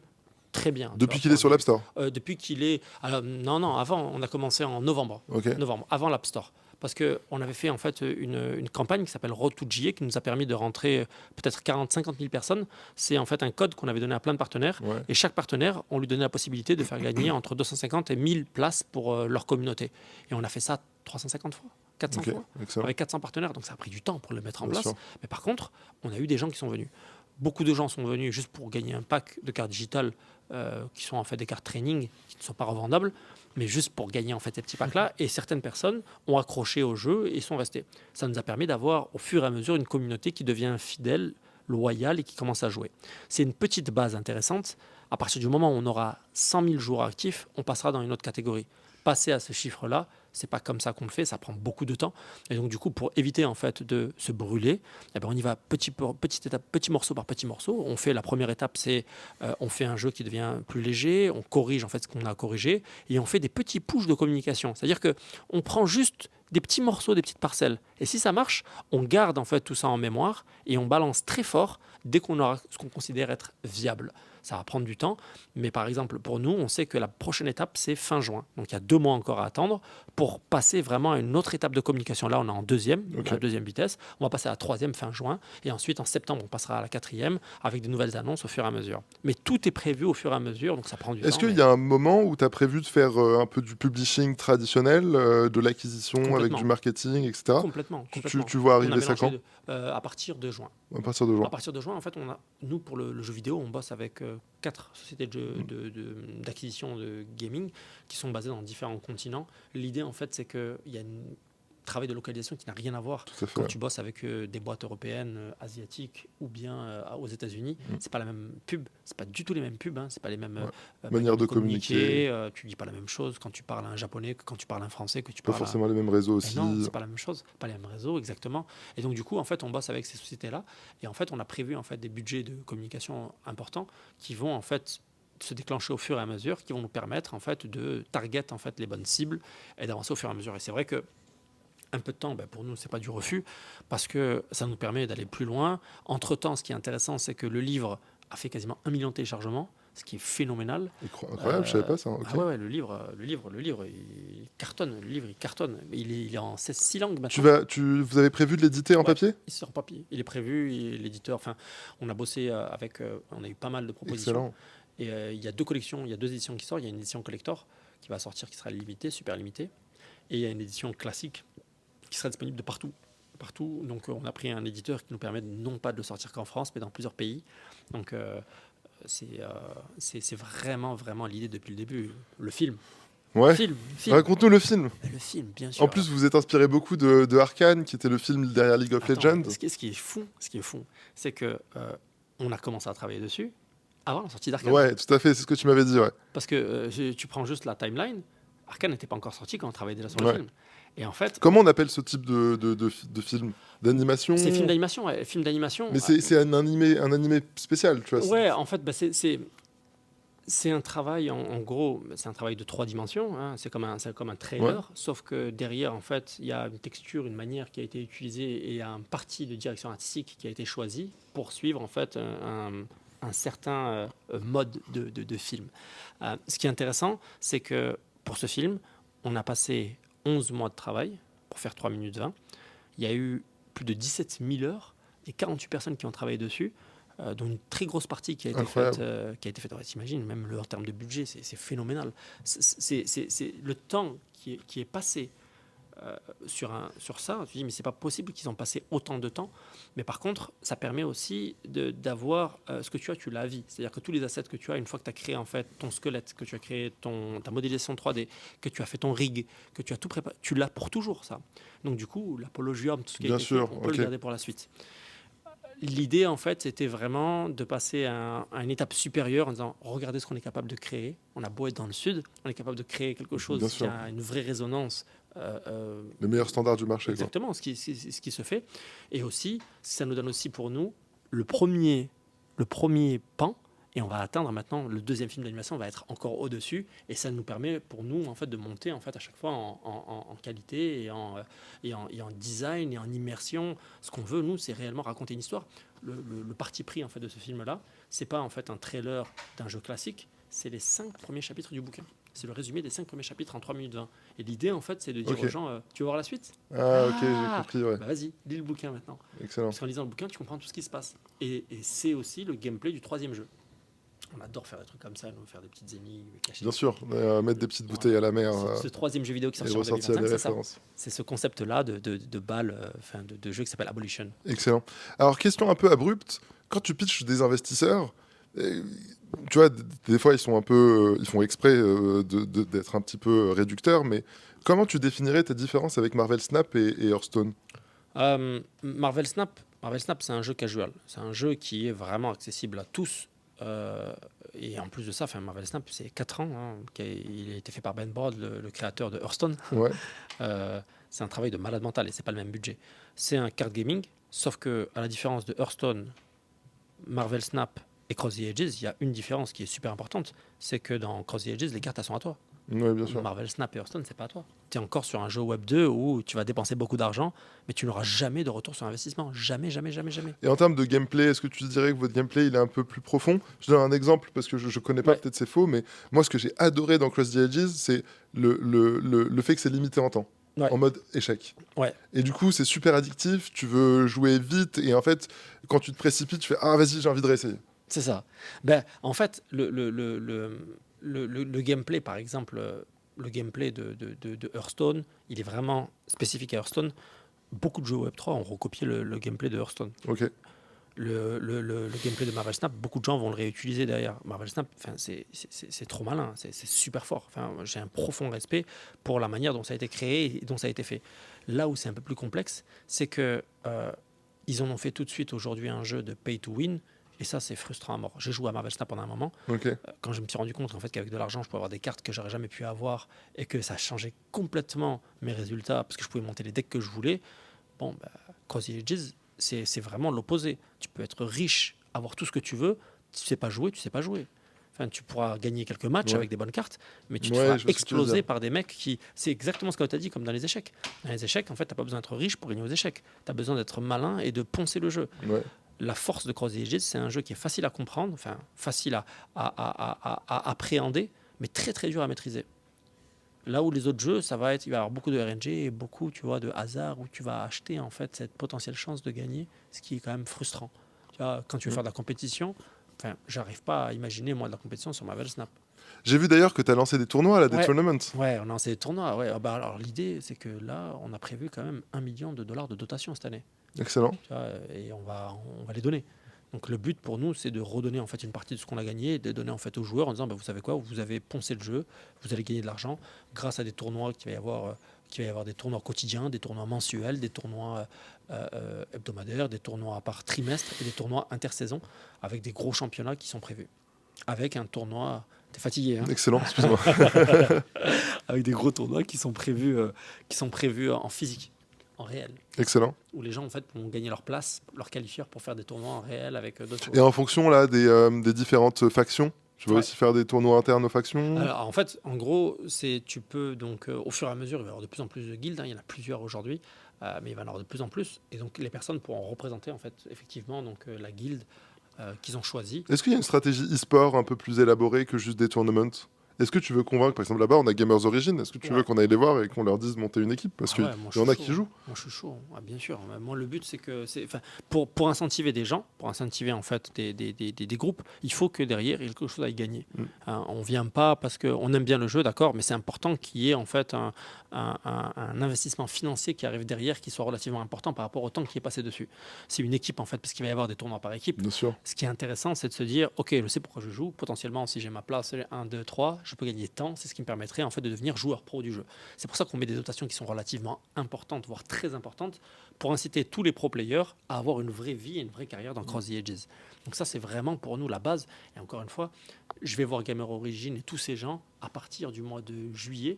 très bien. Depuis qu'il est sur l'App Store. Depuis qu'il est... Alors, non, avant, on a commencé en novembre. Ok. Novembre, avant l'App Store. Parce qu'on avait fait en fait une campagne qui s'appelle Road to GA qui nous a permis de rentrer peut-être 40-50 000 personnes. C'est en fait un code qu'on avait donné à plein de partenaires. Ouais. Et chaque partenaire, on lui donnait la possibilité de faire gagner entre 250 et 1000 places pour leur communauté. Et on a fait ça 350 fois, 400 Ok. fois, Excellent. avec 400 partenaires. Donc ça a pris du temps pour le mettre en Bien place. sûr. Mais par contre, on a eu des gens qui sont venus. Beaucoup de gens sont venus juste pour gagner un pack de cartes digitales qui sont en fait des cartes training qui ne sont pas revendables, mais juste pour gagner en fait ces petits packs-là. Et certaines personnes ont accroché au jeu et sont restées. Ça nous a permis d'avoir au fur et à mesure une communauté qui devient fidèle, loyale et qui commence à jouer. C'est une petite base intéressante. À partir du moment où on aura 100 000 joueurs actifs, on passera dans une autre catégorie. Passer à ce chiffre-là, c'est pas comme ça qu'on le fait, ça prend beaucoup de temps. Et donc du coup, pour éviter en fait de se brûler, eh ben, on y va petite étape, petit morceau par petit morceau. On fait la première étape, c'est on fait un jeu qui devient plus léger, on corrige en fait ce qu'on a corrigé, et on fait des petits pushes de communication. C'est-à-dire que on prend juste des petits morceaux, des petites parcelles. Et si ça marche, on garde en fait tout ça en mémoire et on balance très fort dès qu'on aura ce qu'on considère être viable. Ça va prendre du temps, mais par exemple pour nous, on sait que la prochaine étape c'est fin juin. Donc il y a 2 mois encore à attendre pour passer vraiment à une autre étape de communication. Là, on est en deuxième, Ok. à la deuxième vitesse. On va passer à la troisième fin juin, et ensuite en septembre on passera à la quatrième avec de nouvelles annonces au fur et à mesure. Mais tout est prévu au fur et à mesure, donc ça prend du temps. Est-ce qu'il y a un moment où tu as prévu de faire un peu du publishing traditionnel, de l'acquisition avec Complètement. du marketing, etc. Complètement. Tu vois On a arriver ça mélangé quand à partir de juin. À partir de juin. À partir de juin, en fait, nous, pour le jeu vidéo, on bosse avec 4 sociétés d'acquisition de gaming qui sont basées dans différents continents. L'idée, en fait, c'est qu'il y a une travail de localisation qui n'a rien à voir. Tout à fait. Quand Ouais. tu bosses avec des boîtes européennes, asiatiques ou bien aux États-Unis, c'est pas la même pub, c'est pas du tout les mêmes pubs, hein, c'est pas les mêmes Ouais. manières Manière de communiquer. tu dis pas la même chose quand tu parles à un japonais que quand tu parles à un français, que tu Pas parles à... forcément les mêmes réseaux Et aussi. non, c'est pas la même chose, pas les mêmes réseaux exactement. Et donc du coup, en fait, on bosse avec ces sociétés-là et en fait, on a prévu en fait des budgets de communication importants qui vont en fait se déclencher au fur et à mesure, qui vont nous permettre en fait de target en fait les bonnes cibles et d'avancer au fur et à mesure. Et c'est vrai que un peu de temps, pour nous, c'est pas du refus parce que ça nous permet d'aller plus loin. Entre-temps, ce qui est intéressant, c'est que le livre a fait quasiment 1 million de téléchargements, ce qui est phénoménal. Incroyable, je savais pas ça. Ok. Ah ouais, le livre, il cartonne. Le livre, il cartonne. Il est en 6 langues Tu maintenant. vous avez prévu de l'éditer en Ouais, papier? il sort en papier. Il est prévu. L'éditeur, enfin, on a bossé avec, on a eu pas mal de propositions. Excellent. Et il y a 2 collections, il y a 2 éditions qui sortent. Il y a une édition collector qui va sortir, qui sera limitée, super limitée. Et il y a une édition classique qui sera disponible de partout. Partout. Donc on a pris un éditeur qui nous permet non pas de le sortir qu'en France, mais dans plusieurs pays. Donc c'est vraiment, vraiment l'idée depuis le début. Le film. Ouais. Film. Raconte-nous le film. Le film, bien sûr. En plus, vous vous êtes inspiré beaucoup de Arcane, qui était le film derrière League of Attends, Legends. ce qui est fou, c'est que on a commencé à travailler dessus avant la sortie d'Arcane. Ouais, tout à fait, c'est ce que tu m'avais dit, ouais. Parce que tu prends juste la timeline, Arcane n'était pas encore sorti quand on travaillait déjà sur le Ouais. film. Et en fait, Comment on appelle ce type de film? D'animation? c'est film d'animation, ouais, film d'animation. Mais c'est un animé spécial, tu vois. Ouais, en fait, c'est un travail, en gros, c'est un travail de 3 dimensions. Hein. C'est comme un trailer, Ouais. sauf que derrière, en fait, il y a une texture, une manière qui a été utilisée et il y a un parti de direction artistique qui a été choisi pour suivre, en fait, un certain mode de film. Ce qui est intéressant, c'est que pour ce film, on a passé 11 mois de travail pour faire 3 minutes 20. Il y a eu plus de 17 000 heures et 48 personnes qui ont travaillé dessus. Dont une très grosse partie qui a été Incroyable. faite. Ouais, t'imagines, même en termes de budget, c'est phénoménal. C'est le temps qui est passé sur ça. Tu dis, mais c'est pas possible qu'ils ont passé autant de temps. Mais par contre, ça permet aussi d'avoir ce que tu l'as à vie. C'est-à-dire que tous les assets que tu as, une fois que tu as créé en fait ton squelette, que tu as créé ta modélisation 3D, que tu as fait ton rig, que tu as tout préparé, tu l'as pour toujours ça. Donc du coup, l'apologium, tout ce qui a Bien été sûr, fait, on peut ok. le garder pour la suite. L'idée, en fait, c'était vraiment de passer à une étape supérieure en disant regardez ce qu'on est capable de créer. On a beau être dans le sud, on est capable de créer quelque chose Bien qui sûr. a une vraie résonance. Le meilleur standard du marché, quoi. Exactement, ce qui se fait. Et aussi, ça nous donne aussi pour nous le premier pan. Et on va atteindre maintenant, le deuxième film d'animation va être encore au-dessus. Et ça nous permet pour nous en fait, de monter en fait, à chaque fois en qualité et en design et en immersion. Ce qu'on veut, nous, c'est réellement raconter une histoire. Le parti pris en fait, de ce film-là, c'est pas en fait un trailer d'un jeu classique, c'est les 5 premiers chapitres du bouquin. C'est le résumé des 5 premiers chapitres en 3 minutes 20. Et l'idée, en fait, c'est de dire Ok. aux gens tu veux voir la suite? Ah, ok, j'ai compris, ouais. Bah vas-y, lis le bouquin maintenant. Excellent. Parce qu'en lisant le bouquin, tu comprends tout ce qui se passe. Et c'est aussi le gameplay du 3e jeu. On adore faire des trucs comme ça, nous faire des petites énigmes, cacher. Bien sûr, mettre des petites bouteilles à la mer Ce 3e jeu vidéo qui et sort en ressortir 2025, des c'est ça. références. C'est ce concept-là de balle, de jeu qui s'appelle Abolition. Excellent. Alors, question un peu abrupte. Quand tu pitches des investisseurs, tu vois, des fois, ils font exprès d'être un petit peu réducteurs, mais comment tu définirais tes différences avec Marvel Snap et Hearthstone? Marvel Snap, c'est un jeu casual. C'est un jeu qui est vraiment accessible à tous. Et en plus de ça, Marvel Snap, c'est 4 ans. Hein, il a été fait par Ben Brode, le créateur de Hearthstone. Ouais, C'est un travail de malade mental et c'est pas le même budget. C'est un card gaming, sauf que à la différence de Hearthstone, Marvel Snap et Cross the Edges, il y a une différence qui est super importante, c'est que dans Cross the Edges, les cartes elles sont à toi. ouais, bien sûr. Marvel Snap et Hearthstone, c'est pas à toi. Tu es encore sur un jeu Web 2 où tu vas dépenser beaucoup d'argent, mais tu n'auras jamais de retour sur investissement. Jamais, jamais, jamais, jamais. Et en termes de gameplay, est-ce que tu dirais que votre gameplay il est un peu plus profond? Je donne un exemple parce que je connais pas, Ouais. peut-être c'est faux, mais moi ce que j'ai adoré dans Cross the Edges, c'est le fait que c'est limité en temps. Ouais. En mode échec. Ouais. Et du coup, c'est super addictif, tu veux jouer vite, et en fait, quand tu te précipites, tu fais ah, vas-y, j'ai envie de réessayer. C'est ça. En fait, le gameplay, par exemple, le gameplay de Hearthstone, il est vraiment spécifique à Hearthstone. Beaucoup de jeux Web3 ont recopié le gameplay de Hearthstone. Ok. le gameplay de Marvel Snap, beaucoup de gens vont le réutiliser derrière. Marvel Snap, c'est trop malin, c'est super fort. Enfin, j'ai un profond respect pour la manière dont ça a été créé et dont ça a été fait. Là où c'est un peu plus complexe, c'est que ils en ont fait tout de suite aujourd'hui un jeu de pay to win. Et ça, c'est frustrant à mort. J'ai joué à Marvel Snap pendant un moment. Ok. Quand je me suis rendu compte en fait, qu'avec de l'argent, je pouvais avoir des cartes que j'aurais jamais pu avoir et que ça changeait complètement mes résultats parce que je pouvais monter les decks que je voulais. Bon, Crossy Edges, c'est vraiment l'opposé. Tu peux être riche, avoir tout ce que tu veux. Tu sais pas jouer, tu sais pas jouer. Enfin, tu pourras gagner quelques matchs Ouais. avec des bonnes cartes, mais tu te Ouais, feras je vois ce que tu veux exploser dire. par des mecs qui... C'est exactement ce que tu as dit, comme dans les échecs. Dans les échecs, en fait, tu n'as pas besoin d'être riche pour gagner aux échecs. Tu as besoin d'être malin et de poncer le jeu. Ouais. La force de Crossy Edges, c'est un jeu qui est facile à comprendre, enfin, facile à appréhender, mais très très dur à maîtriser. Là où les autres jeux, il va y avoir beaucoup de RNG et beaucoup, tu vois, de hasard où tu vas acheter en fait cette potentielle chance de gagner, ce qui est quand même frustrant. Tu vois, quand tu veux faire de la compétition, enfin, j'arrive pas à imaginer moi de la compétition sur Marvel Snap. J'ai vu d'ailleurs que tu as lancé des tournois, là, des Ouais. tournaments. Ouais, on a lancé des tournois. Ouais. Alors l'idée, c'est que là, on a prévu quand même $1 million de dotation cette année. Excellent. Tu vois, et on va les donner. Donc le but pour nous, c'est de redonner en fait une partie de ce qu'on a gagné et de donner en fait aux joueurs en disant, vous savez quoi, vous avez poncé le jeu, vous allez gagner de l'argent grâce à des tournois qu'il va y avoir des tournois quotidiens, des tournois mensuels, des tournois hebdomadaires, des tournois par trimestre et des tournois intersaison avec des gros championnats qui sont prévus. Avec un tournoi, t'es fatigué, hein. Excellent, excuse-moi. Avec des gros tournois qui sont prévus en physique, en réel. Excellent. Où les gens en fait vont gagner leur place, leur qualifier pour faire des tournois en réel avec d'autres Et joueurs. en fonction là des différentes factions, tu vas Ouais. aussi faire des tournois internes aux factions. Alors en fait, en gros, tu peux donc au fur et à mesure, il va y avoir de plus en plus de guildes, hein, il y en a plusieurs aujourd'hui, mais il va y en avoir de plus en plus, et donc les personnes pourront représenter en fait effectivement donc la guilde qu'ils ont choisie. Est-ce qu'il y a une stratégie e-sport un peu plus élaborée que juste des tournaments? Est-ce que tu veux convaincre, par exemple là-bas on a Gamers Origin, est-ce que tu veux Ouais. qu'on aille les voir et qu'on leur dise de monter une équipe? Parce Ah qu'il ouais, moi, y en je a suis qui chaud. jouent. Moi je suis chaud, ah, bien sûr. Moi le but c'est que pour incentiver des gens, pour incentiver en fait des groupes, il faut que derrière il y ait quelque chose à y gagner. Hein, on vient pas parce qu'on aime bien le jeu, d'accord, mais c'est important qu'il y ait en fait un investissement financier qui arrive derrière, qui soit relativement important par rapport au temps qui est passé dessus. C'est une équipe en fait, parce qu'il va y avoir des tournois par équipe. Bien sûr. Ce qui est intéressant, c'est de se dire, ok, je sais pourquoi je joue. Potentiellement, si j'ai ma place 1, 2, 3, je peux gagner tant. C'est ce qui me permettrait en fait de devenir joueur pro du jeu. C'est pour ça qu'on met des dotations qui sont relativement importantes, voire très importantes, pour inciter tous les pro players à avoir une vraie vie et une vraie carrière dans Cross the Edges. Donc ça, c'est vraiment pour nous la base. Et encore une fois, je vais voir Gamer Origin et tous ces gens à partir du mois de juillet,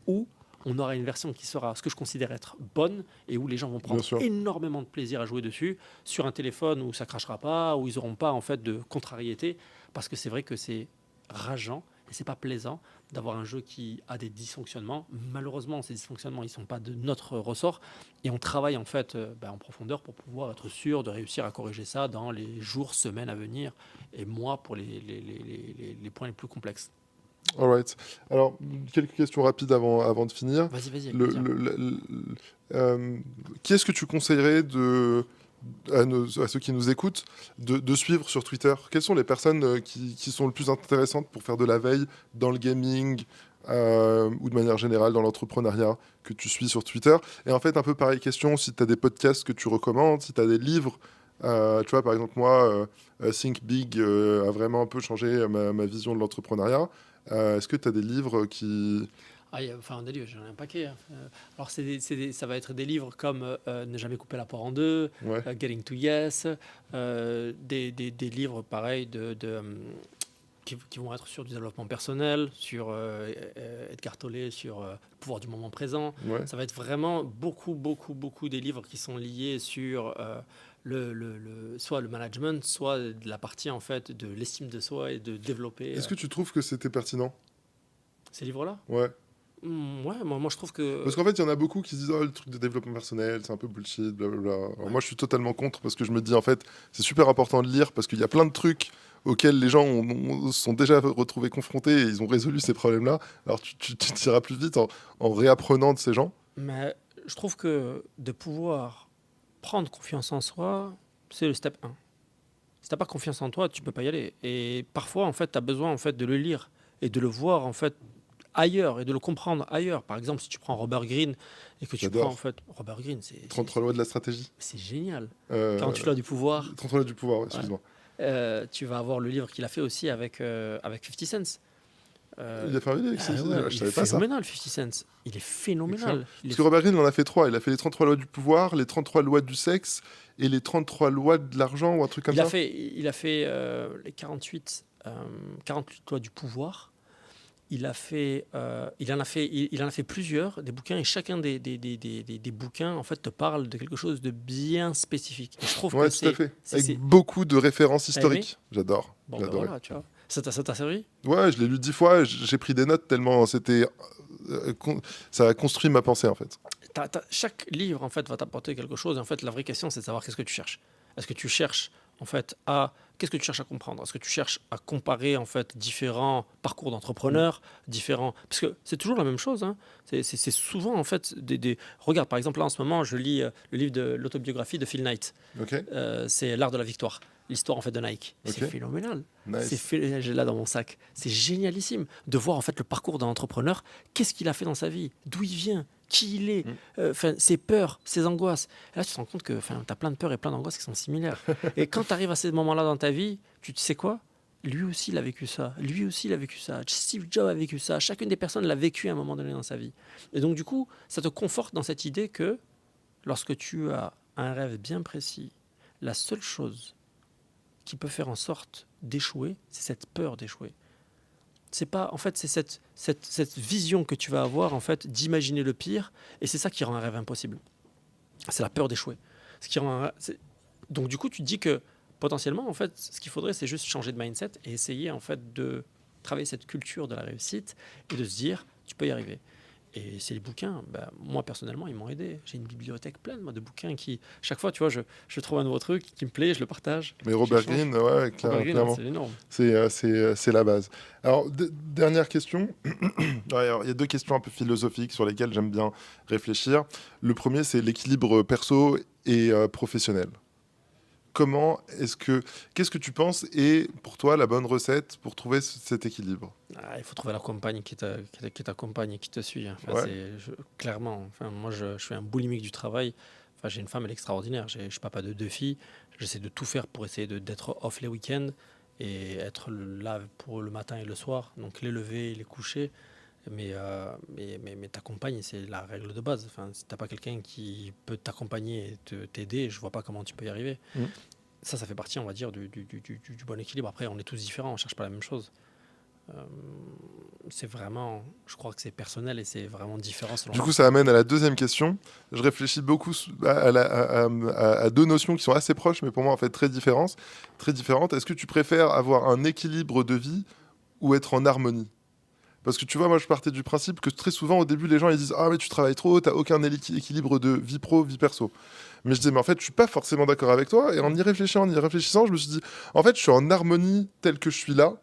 où on aura une version qui sera ce que je considère être bonne et où les gens vont prendre énormément de plaisir à jouer dessus, sur un téléphone où ça crachera pas, où ils n'auront pas en fait de contrariété, parce que c'est vrai que c'est rageant et c'est pas plaisant d'avoir un jeu qui a des dysfonctionnements. Malheureusement, ces dysfonctionnements, ils sont pas de notre ressort et on travaille en fait en profondeur pour pouvoir être sûr de réussir à corriger ça dans les jours, semaines à venir et mois pour les points les plus complexes. Alright. Alors, quelques questions rapides avant de finir. Vas-y. Qui est-ce que tu conseillerais à ceux qui nous écoutent de suivre sur Twitter? Quelles sont les personnes qui sont le plus intéressantes pour faire de la veille dans le gaming ou de manière générale dans l'entrepreneuriat que tu suis sur Twitter? Et en fait, un peu pareille question, si tu as des podcasts que tu recommandes, si tu as des livres. Tu vois, par exemple, moi, Think Big a vraiment un peu changé ma vision de l'entrepreneuriat. Est-ce que tu as des livres qui... Des livres, j'en ai un paquet. Hein. Alors, ça va être des livres comme Ne jamais couper la poire en deux, Ouais. Getting to Yes, des livres pareils qui vont être sur du développement personnel, sur Edgar Tolle, sur le pouvoir du moment présent. Ouais. Ça va être vraiment beaucoup des livres qui sont liés sur soit le management, soit de la partie en fait de l'estime de soi et de développer. Est-ce que tu trouves que c'était pertinent? Ces livres-là? Ouais. Ouais, moi je trouve que... Parce qu'en fait, il y en a beaucoup qui se disent « Oh, le truc de développement personnel, c'est un peu bullshit, blablabla. » Alors moi, je suis totalement contre parce que je me dis, en fait, c'est super important de lire parce qu'il y a plein de trucs auxquels les gens sont déjà retrouvés confrontés et ils ont résolu ces problèmes-là. Alors tu tireras plus vite en réapprenant de ces gens. Mais je trouve que de pouvoir prendre confiance en soi, c'est le step 1. Si tu n'as pas confiance en toi, tu peux pas y aller. Et parfois, en fait, tu as besoin en fait, de le lire et de le voir en fait ailleurs et de le comprendre ailleurs. Par exemple, si tu prends Robert Greene et que tu J'adore. prends en fait Robert Greene, 33 lois de la stratégie. c'est génial. Euh, 48 lois du pouvoir. 33 lois du pouvoir, ouais, Ouais. excuse-moi. Tu vas avoir le livre qu'il a fait aussi avec 50 Cent. Il a fait un vidéo avec Ah ça, ouais, je il est savais pas ça. phénoménal, 50 Cent. Il est Excellent. phénoménal. Parce que Robert Greene, il en a fait 3. Il a fait les 33 lois du pouvoir, les 33 lois du sexe et les 33 lois de l'argent ou un truc comme ça. Il a fait les 48 lois du pouvoir. Il en a fait plusieurs, des bouquins, et chacun des bouquins, en fait, te parle de quelque chose de bien spécifique. Et je trouve Ouais, que tout à fait. Avec c'est- beaucoup de références T'as aimé? historiques. J'adore. Bon, J'ai ben adoré. voilà, tu vois. Ça t'a servi? Ouais, je l'ai lu 10 fois. J'ai pris des notes tellement c'était. Ça a construit ma pensée en fait. Chaque livre, en fait, va t'apporter quelque chose. Et en fait, la vraie question, c'est de savoir qu'est-ce que tu cherches. Est-ce que tu cherches, en fait, qu'est-ce que tu cherches à comprendre? Est-ce que tu cherches à comparer, en fait, différents parcours d'entrepreneurs, différents... Parce que c'est toujours la même chose, hein. C'est souvent, en fait, Regarde, par exemple, là, en ce moment, je lis le livre de l'autobiographie de Phil Knight. Ok. C'est L'art de la victoire. L'histoire, en fait, de Nike. Ok. C'est phénoménal. Nice. J'ai là dans mon sac. C'est génialissime de voir, en fait, le parcours d'un entrepreneur. Qu'est-ce qu'il a fait dans sa vie? D'où il vient? Qui il est? Ses peurs, ses angoisses. Et là, tu te rends compte que tu as plein de peurs et plein d'angoisses qui sont similaires. Et quand tu arrives à ces moments-là dans ta vie, tu sais quoi? Lui aussi, il a vécu ça. Lui aussi, il a vécu ça. Steve Jobs a vécu ça. Chacune des personnes l'a vécu à un moment donné dans sa vie. Et donc, du coup, ça te conforte dans cette idée que lorsque tu as un rêve bien précis, la seule chose qui peut faire en sorte d'échouer, c'est cette peur d'échouer. C'est pas, en fait, c'est cette vision que tu vas avoir, en fait, d'imaginer le pire, et c'est ça qui rend un rêve impossible. C'est la peur d'échouer. Ce qui rend Donc, du coup, tu te dis que potentiellement, en fait, ce qu'il faudrait, c'est juste changer de mindset et essayer, en fait, de travailler cette culture de la réussite et de se dire, tu peux y arriver. Et c'est les bouquins, moi personnellement, ils m'ont aidé. J'ai une bibliothèque pleine moi, de bouquins qui, chaque fois, tu vois, je trouve un nouveau truc qui me plaît, je le partage. Mais Robert J'échange. Greene, ouais, Robert Greene, clairement. c'est énorme. C'est la base. Alors, dernière question. Ouais, alors, il y a deux questions un peu philosophiques sur lesquelles j'aime bien réfléchir. Le premier, c'est l'équilibre perso et professionnel. Qu'est-ce que tu penses est pour toi la bonne recette pour trouver cet équilibre? Il faut trouver la compagne qui t'accompagne et qui te suit. Enfin, Ouais. clairement, enfin, moi, je suis un boulimique du travail. Enfin, j'ai une femme, elle est extraordinaire. Je suis papa de 2 filles. J'essaie de tout faire pour essayer d'être off les week-ends et être là pour le matin et le soir. Donc, les lever et les coucher. Mais ta compagne, c'est la règle de base. Enfin, si tu n'as pas quelqu'un qui peut t'accompagner et t'aider, je vois pas comment tu peux y arriver. Mm. Ça fait partie, on va dire, du bon équilibre. Après, on est tous différents, on cherche pas la même chose. C'est vraiment, je crois que c'est personnel et c'est vraiment différent selon Du la coup, ça amène à la deuxième question. Je réfléchis beaucoup à deux notions qui sont assez proches, mais pour moi, en fait, très différentes. Est-ce que tu préfères avoir un équilibre de vie ou être en harmonie? Parce que tu vois, moi, je partais du principe que très souvent, au début, les gens ils disent ah mais tu travailles trop, t'as aucun équilibre de vie pro, vie perso. Mais je disais mais en fait, je suis pas forcément d'accord avec toi. Et en y réfléchissant, je me suis dit en fait, je suis en harmonie telle que je suis là.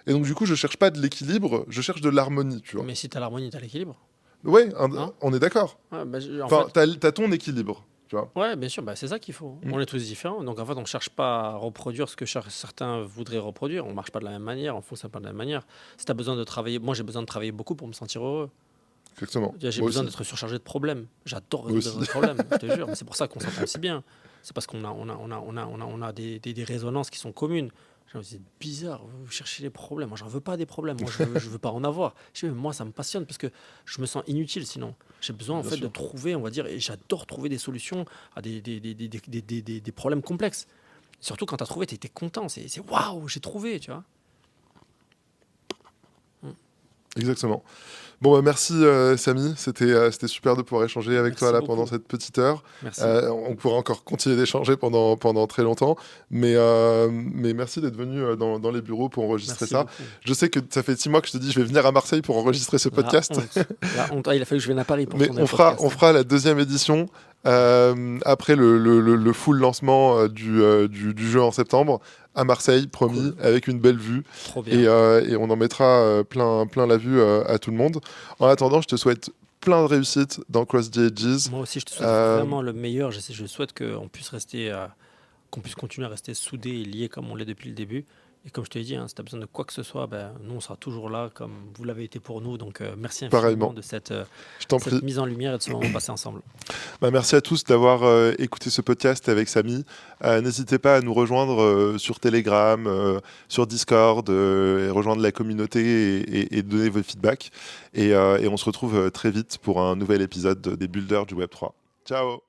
Et donc du coup, je cherche pas de l'équilibre, je cherche de l'harmonie, tu vois. Mais si tu as l'harmonie, tu as l'équilibre. Ouais, Non. on est d'accord. Ouais, en Enfin, fait, t'as ton équilibre, tu vois. ouais, bien sûr, c'est ça qu'il faut. Mm. On est tous différents. Donc en fait, on ne cherche pas à reproduire ce que certains voudraient reproduire. On ne marche pas de la même manière, on ne fonctionne pas de la même manière. Si tu as besoin de travailler, moi j'ai besoin de travailler beaucoup pour me sentir heureux. Exactement. J'ai Moi besoin aussi. d'être surchargé de problèmes. J'adore Moi résoudre aussi. des problèmes, je te jure. Mais c'est pour ça qu'on s'entend si bien. C'est parce qu'on a des résonances qui sont communes. C'est bizarre, vous cherchez les problèmes. Moi, j'en veux pas des problèmes. Moi, je veux pas en avoir. Moi, ça me passionne parce que je me sens inutile sinon. J'ai besoin en Bien fait sûr. de trouver, on va dire, et j'adore trouver des solutions à des problèmes complexes. Surtout quand tu as trouvé, tu étais content. C'est waouh, j'ai trouvé, tu vois. Exactement. Bon, merci Samy, c'était super de pouvoir échanger avec Merci toi là beaucoup. pendant cette petite heure. Merci. On pourra encore continuer d'échanger pendant très longtemps, mais merci d'être venu dans les bureaux pour enregistrer Merci ça. beaucoup. Je sais que ça fait 6 mois que je te dis je vais venir à Marseille pour enregistrer ce podcast, La honte. La honte. Ah, il a fallu que je vienne à Paris pour mais tourner le podcast. on fera la deuxième édition après le full lancement du jeu en septembre à Marseille, promis, Cool. avec une belle vue. Trop bien. Et on en mettra plein la vue à tout le monde. En attendant, je te souhaite plein de réussite dans Cross the Edges. Moi aussi, je te souhaite vraiment le meilleur. Je souhaite qu'on puisse continuer à rester soudés et liés comme on l'est depuis le début. Et comme je te l'ai dit, hein, si tu as besoin de quoi que ce soit, nous, on sera toujours là, comme vous l'avez été pour nous. Donc, merci infiniment Pareillement, de je t'en cette prie. mise en lumière et de ce moment passé ensemble. Merci à tous d'avoir écouté ce podcast avec Samy. N'hésitez pas à nous rejoindre sur Telegram, sur Discord, et rejoindre la communauté et donner vos feedbacks. Et on se retrouve très vite pour un nouvel épisode des Builders du Web3. Ciao!